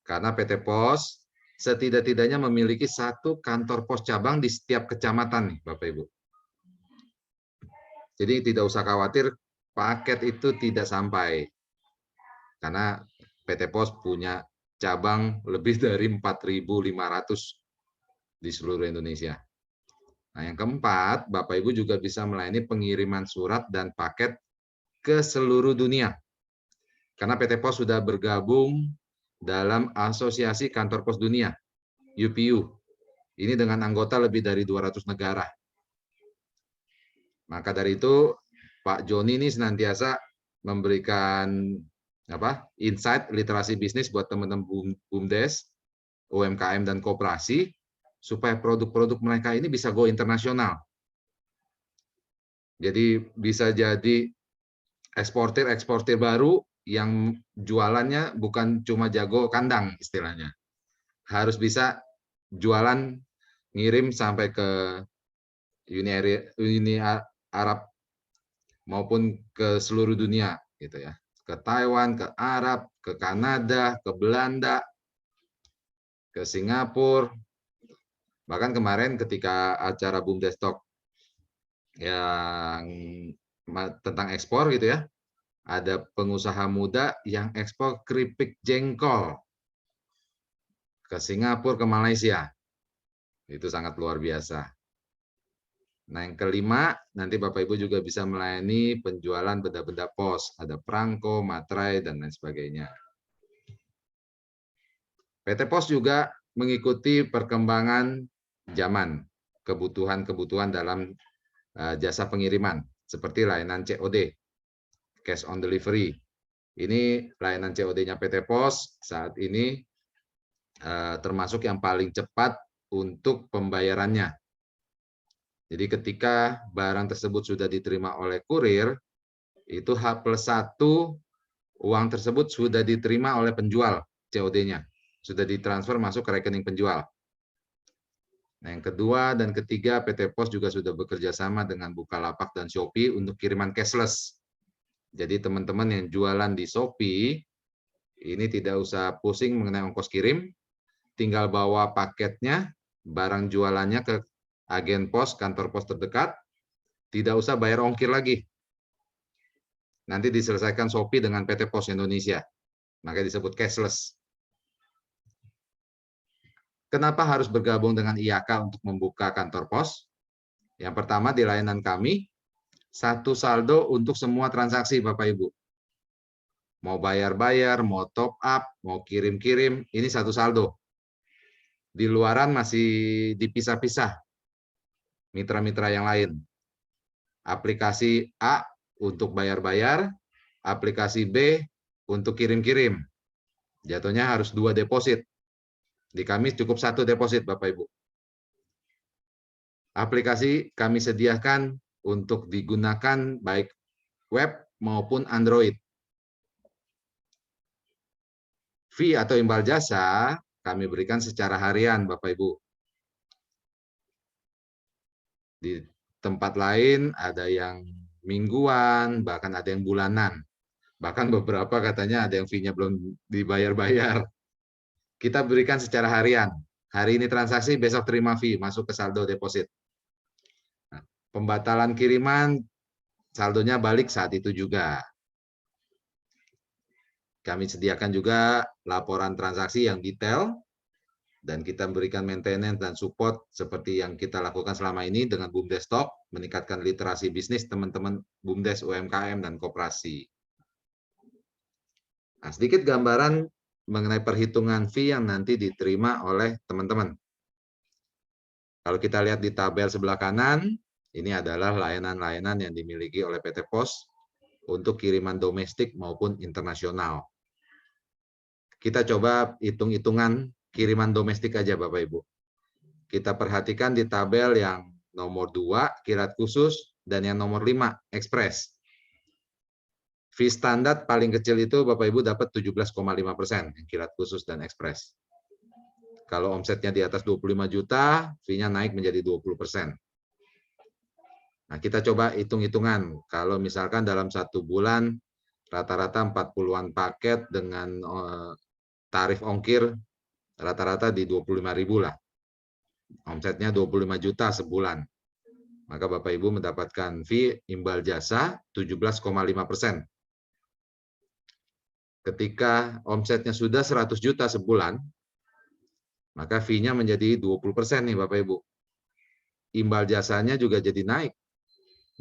Karena PT Pos setidak-tidaknya memiliki 1 kantor pos cabang di setiap kecamatan nih, Bapak Ibu. Jadi tidak usah khawatir paket itu tidak sampai. Karena PT Pos punya cabang lebih dari 4.500 di seluruh Indonesia. Nah, yang keempat, Bapak Ibu juga bisa melayani pengiriman surat dan paket ke seluruh dunia. Karena PT Pos sudah bergabung dalam Asosiasi Kantor Pos Dunia, UPU. Ini dengan anggota lebih dari 200 negara. Maka dari itu, Pak Joni ini senantiasa memberikan insight literasi bisnis buat teman-teman BUMDes, UMKM dan koperasi, supaya produk-produk mereka ini bisa go internasional. Jadi bisa jadi eksportir baru yang jualannya bukan cuma jago kandang istilahnya. Harus bisa jualan ngirim sampai ke Uni Arab maupun ke seluruh dunia gitu ya. Ke Taiwan, ke Arab, ke Kanada, ke Belanda, ke Singapura. Bahkan kemarin ketika acara BUMDes Talk yang tentang ekspor gitu ya, ada pengusaha muda yang ekspor keripik jengkol ke Singapura, ke Malaysia. Itu sangat luar biasa. Nah, yang kelima, nanti Bapak Ibu juga bisa melayani penjualan benda-benda pos. Ada perangko, materai, dan lain sebagainya. PT Pos juga mengikuti perkembangan zaman, kebutuhan-kebutuhan dalam jasa pengiriman, seperti layanan COD, cash on delivery. Ini layanan COD-nya PT Pos saat ini termasuk yang paling cepat untuk pembayarannya. Jadi ketika barang tersebut sudah diterima oleh kurir, itu H+1 uang tersebut sudah diterima oleh penjual COD-nya. Sudah ditransfer masuk ke rekening penjual. Nah, yang kedua dan ketiga, PT Pos juga sudah bekerja sama dengan Bukalapak dan Shopee untuk kiriman cashless. Jadi teman-teman yang jualan di Shopee, ini tidak usah pusing mengenai ongkos kirim, tinggal bawa paketnya, barang jualannya ke agen pos, kantor pos terdekat, tidak usah bayar ongkir lagi. Nanti diselesaikan Shopee dengan PT Pos Indonesia, makanya disebut cashless. Kenapa harus bergabung dengan IAK untuk membuka kantor pos? Yang pertama, di layanan kami, 1 saldo untuk semua transaksi, Bapak Ibu. Mau bayar-bayar, mau top up, mau kirim-kirim, ini 1 saldo. Di luaran masih dipisah-pisah, mitra-mitra yang lain. Aplikasi A untuk bayar-bayar, aplikasi B untuk kirim-kirim. Jatuhnya harus 2 deposit. Di kami cukup 1 deposit, Bapak Ibu. Aplikasi kami sediakan untuk digunakan baik web maupun Android. Fee atau imbal jasa kami berikan secara harian, Bapak Ibu. Di tempat lain ada yang mingguan, bahkan ada yang bulanan. Bahkan beberapa katanya ada yang fee-nya belum dibayar-bayar. Kita berikan secara harian. Hari ini transaksi, besok terima fee, masuk ke saldo deposit. Nah, pembatalan kiriman, saldonya balik saat itu juga. Kami sediakan juga laporan transaksi yang detail, dan kita berikan maintenance dan support seperti yang kita lakukan selama ini dengan BUMDes Talk, meningkatkan literasi bisnis teman-teman BUMDes UMKM dan koperasi. Nah, sedikit gambaran mengenai perhitungan fee yang nanti diterima oleh teman-teman. Kalau kita lihat di tabel sebelah kanan, ini adalah layanan-layanan yang dimiliki oleh PT Pos untuk kiriman domestik maupun internasional. Kita coba hitung-hitungan kiriman domestik aja, Bapak Ibu. Kita perhatikan di tabel yang nomor 2, kirat khusus, dan yang nomor 5, ekspres. Fee standar paling kecil itu Bapak Ibu dapat 17,5% yang kirat khusus dan ekspres. Kalau omsetnya di atas 25 juta, fee-nya naik menjadi 20%. Nah, kita coba hitung-hitungan. Kalau misalkan dalam 1 bulan rata-rata 40-an paket dengan tarif ongkir rata-rata di 25.000 lah. Omsetnya 25 juta sebulan. Maka Bapak Ibu mendapatkan fee imbal jasa 17,5%. Ketika omsetnya sudah 100 juta sebulan, maka fee-nya menjadi 20% nih Bapak Ibu. Imbal jasanya juga jadi naik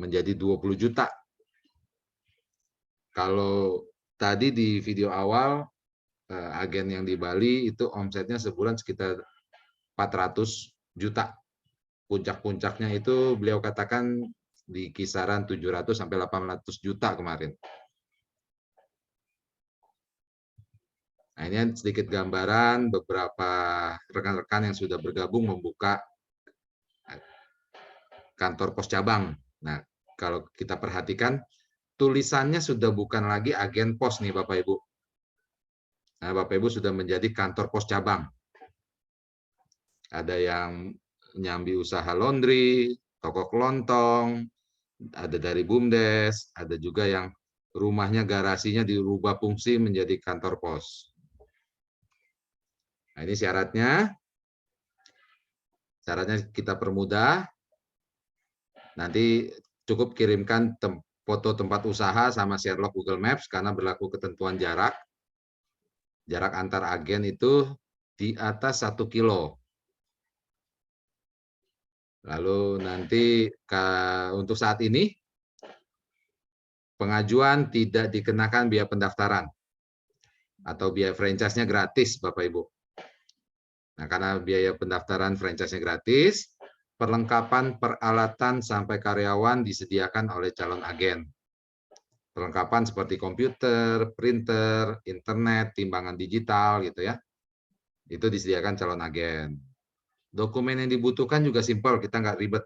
menjadi 20 juta. Kalau tadi di video awal, agen yang di Bali itu omsetnya sebulan sekitar 400 juta. Puncak-puncaknya itu beliau katakan di kisaran 700 sampai 800 juta kemarin. Nah, ini sedikit gambaran beberapa rekan-rekan yang sudah bergabung membuka kantor pos cabang. Nah, kalau kita perhatikan, tulisannya sudah bukan lagi agen pos nih Bapak Ibu. Nah, Bapak Ibu sudah menjadi kantor pos cabang. Ada yang nyambi usaha laundry, toko kelontong, ada dari BUMDes, ada juga yang rumahnya garasinya dirubah fungsi menjadi kantor pos. Nah, ini syaratnya. Syaratnya kita permudah. Nanti cukup kirimkan foto tempat usaha sama share log Google Maps karena berlaku ketentuan jarak. Jarak antar agen itu di atas 1 kilo. Lalu nanti untuk saat ini pengajuan tidak dikenakan biaya pendaftaran atau biaya franchise-nya gratis Bapak Ibu. Nah, karena biaya pendaftaran franchise-nya gratis, perlengkapan peralatan sampai karyawan disediakan oleh calon agen. Perlengkapan seperti komputer, printer, internet, timbangan digital gitu ya. Itu disediakan calon agen. Dokumen yang dibutuhkan juga simpel, kita nggak ribet.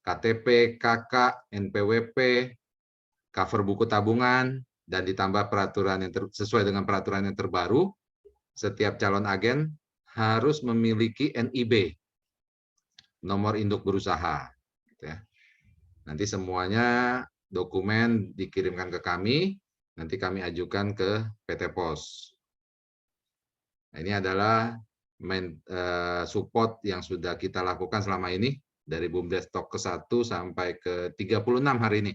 KTP, KK, NPWP, cover buku tabungan, dan ditambah peraturan yang sesuai dengan peraturan yang terbaru, setiap calon agen harus memiliki NIB, nomor induk berusaha. Nanti semuanya dokumen dikirimkan ke kami, nanti kami ajukan ke PT Pos. Nah, ini adalah support yang sudah kita lakukan selama ini dari BUMDes Stok ke-1 sampai ke 36 hari ini.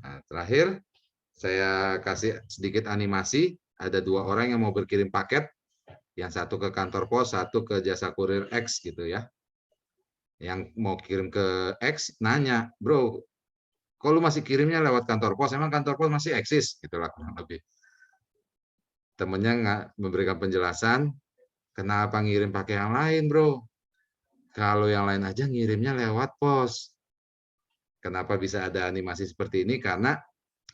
Nah, terakhir saya kasih sedikit animasi. Ada 2 orang yang mau berkirim paket, yang satu ke kantor pos, satu ke jasa kurir X gitu ya. Yang mau kirim ke X nanya, bro, kok lu masih kirimnya lewat kantor pos? Emang kantor pos masih eksis? Gitulah kurang lebih. Temennya nggak memberikan penjelasan, kenapa ngirim pakai yang lain, bro? Kalau yang lain aja ngirimnya lewat pos. Kenapa bisa ada animasi seperti ini? Karena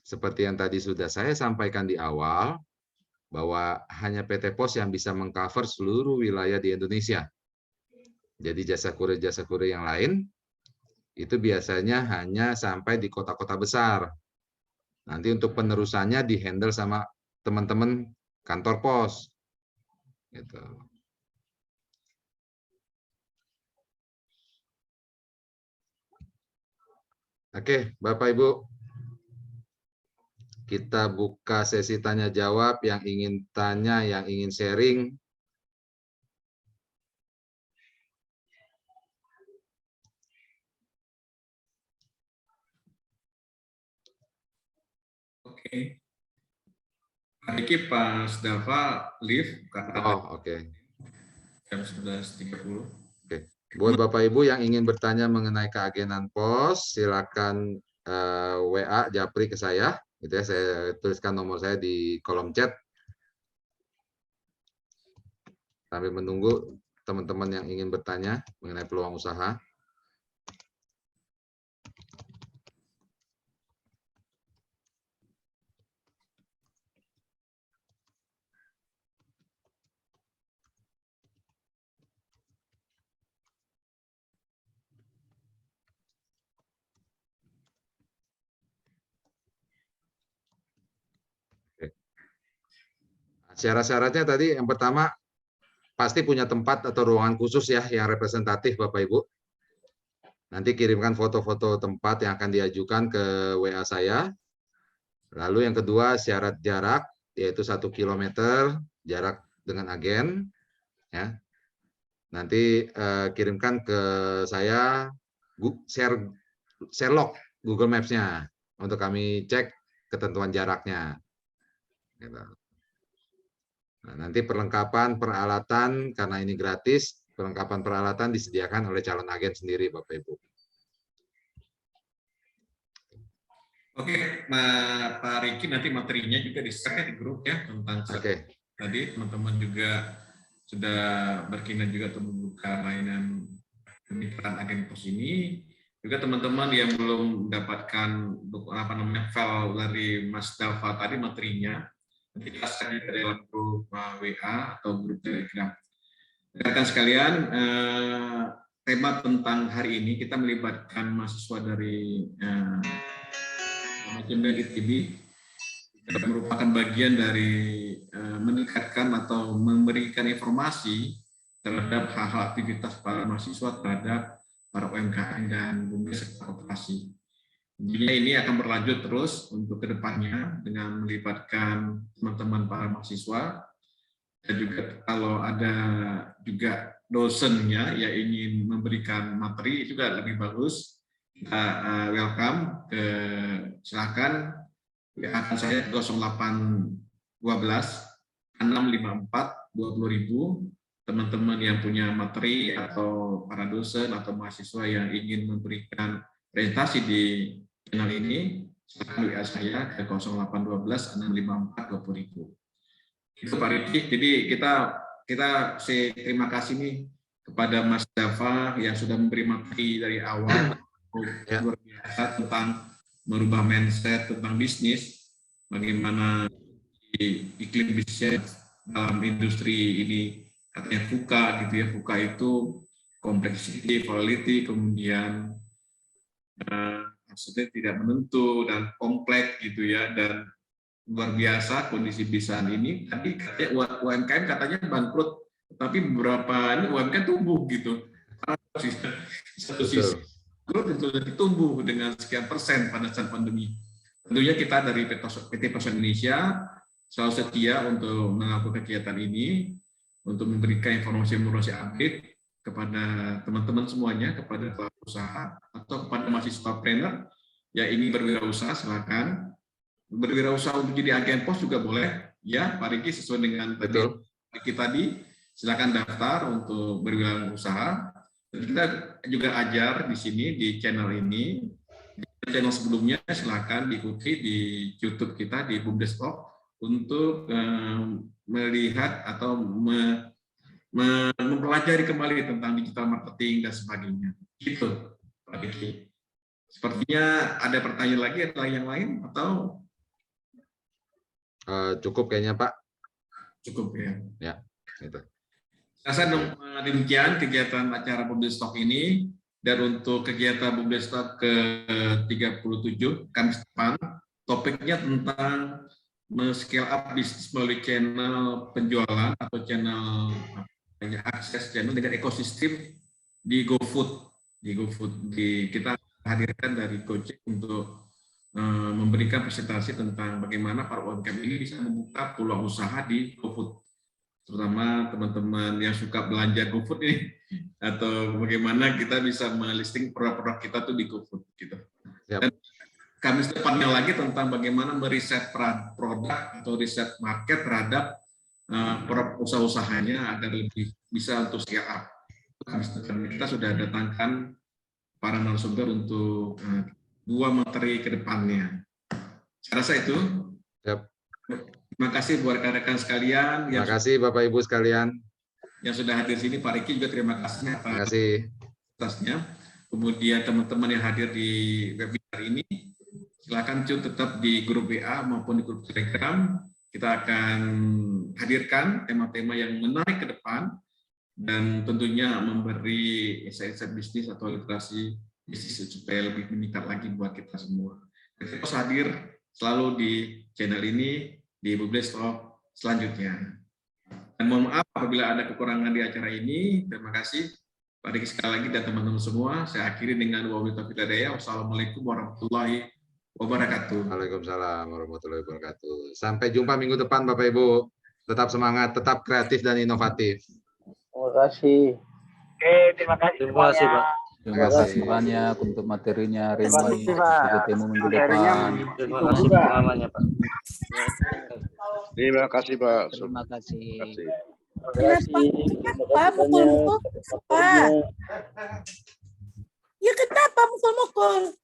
seperti yang tadi sudah saya sampaikan di awal, bahwa hanya PT Pos yang bisa mengcover seluruh wilayah di Indonesia. Jadi jasa kurir yang lain itu biasanya hanya sampai di kota-kota besar. Nanti untuk penerusannya dihandle sama teman-teman kantor pos. Gitu. Oke, Bapak Ibu, kita buka sesi tanya jawab. Yang ingin tanya, yang ingin sharing, Oke. Pak Diki, Pak Dava live karena oke. jam 11.30. Oke. Buat Bapak Ibu yang ingin bertanya mengenai keagenan pos, silakan WA Japri ke saya. Gitu ya, saya tuliskan nomor saya di kolom chat. Sambil menunggu teman-teman yang ingin bertanya mengenai peluang usaha. Syarat-syaratnya tadi yang pertama pasti punya tempat atau ruangan khusus ya yang representatif Bapak Ibu. Nanti kirimkan foto-foto tempat yang akan diajukan ke WA saya. Lalu yang kedua syarat jarak, yaitu 1 kilometer jarak dengan agen. Ya. Nanti kirimkan ke saya share log Google Maps-nya untuk kami cek ketentuan jaraknya. Gitu. Nah, nanti perlengkapan peralatan, karena ini gratis, perlengkapan peralatan disediakan oleh calon agen sendiri, Bapak Ibu. Oke, Pak Riki, nanti materinya juga di-share di grup ya tentang tadi teman-teman juga sudah berkenan juga untuk membuka layanan kemitraan agen pos ini. Juga teman-teman yang belum mendapatkan file dari Mas Dava tadi materinya, nanti kita share di dalam grup WA atau grup Telegram. Rekan sekalian, tema tentang hari ini kita melibatkan mahasiswa dari Jember ITB, merupakan bagian dari meningkatkan atau memberikan informasi terhadap hal-hal aktivitas para mahasiswa terhadap para UMKM dan BUMDes serta koperasi. Jadi ini akan berlanjut terus untuk kedepannya dengan melibatkan teman-teman para mahasiswa, dan juga kalau ada juga dosennya yang ingin memberikan materi itu juga lebih bagus. Kita welcome, silakan akan saya 0812 654 20.000 teman-teman yang punya materi atau para dosen atau mahasiswa yang ingin memberikan presentasi di channel ini, silakan WA saya ke 0812 654 20.000. Itu Pak Riki. Jadi kita terima kasih nih kepada Mas Dava yang sudah memberi materi dari awal. Luar biasa tentang merubah mindset tentang bisnis, bagaimana iklim bisnis dalam industri ini, katanya VUCA gitu ya. VUCA itu complexity, volatility, kemudian maksudnya tidak menentu dan kompleks gitu ya, dan luar biasa kondisi bisnis ini. Tadi katanya UMKM katanya bangkrut, tapi beberapa ini UMKM tumbuh gitu. Satu sisi tentu tumbuh dengan sekian persen pada saat pandemi. Tentunya kita dari PT Pos Indonesia selalu setia untuk melakukan kegiatan ini, untuk memberikan informasi update kepada teman-teman semuanya, kepada pelaku usaha atau kepada mahasiswa trainer yang ingin berwirausaha, silakan. Berwirausaha untuk jadi agen pos juga boleh, ya Pak Riki, sesuai dengan tadi, silakan daftar untuk berwirausaha. Kita juga ajar di sini di channel ini, di channel sebelumnya silakan diikuti di YouTube kita di BUMDes Talk untuk melihat atau mempelajari kembali tentang digital marketing dan sebagainya. Gitu, Pak Riki. Sepertinya ada pertanyaan lagi atau yang lain atau cukup kayaknya Pak. Cukup ya. Ya, gitu. Saya demikian kegiatan acara BUMDes Talk ini, dan untuk kegiatan BUMDes Talk ke-37 Kamis depan, topiknya tentang scale up bisnis melalui channel penjualan atau channel akses channel dengan ekosistem di GoFood. Kita hadirkan dari Gojek untuk memberikan presentasi tentang bagaimana para UMKM ini bisa membuka peluang usaha di GoFood, terutama teman-teman yang suka belanja GoFood ini, atau bagaimana kita bisa melisting produk-produk kita tuh di GoFood gitu. Dan Kamis depannya lagi tentang bagaimana meriset produk atau riset market terhadap produk usaha-usahanya agar lebih bisa untuk scale up. Kamis depan kita sudah datangkan para narasumber untuk 2 materi ke depannya. Saya rasa itu. Terima kasih buat rekan-rekan sekalian. Terima kasih Bapak Ibu sekalian yang sudah hadir sini. Pak Riki juga terima kasih atasnya. Kemudian teman-teman yang hadir di webinar ini, silakan tetap di grup WA maupun di grup Telegram. Kita akan hadirkan tema-tema yang menarik ke depan dan tentunya memberi insight-insight bisnis atau literasi bisnis supaya lebih meningkat lagi buat kita semua. Kita harus hadir selalu di channel ini, di BUMDes Talk selanjutnya. Dan mohon maaf apabila ada kekurangan di acara ini. Terima kasih. Pak Diki sekali lagi dan teman-teman semua, saya akhiri dengan wabillahi taufiq wal hidayah. Wassalamualaikum warahmatullahi wabarakatuh. Waalaikumsalam warahmatullahi wabarakatuh. Sampai jumpa minggu depan Bapak Ibu. Tetap semangat, tetap kreatif dan inovatif. Terima kasih. Oke, terima kasih semuanya. Terima kasih banyak untuk materinya, Rimai. Ketemu minggu depan. Terima kasih pengalamannya, Pak. Terima kasih Pak. Terima kasih. Kenapa mukul-mukul? Kenapa? Ya kenapa mukul-mukul?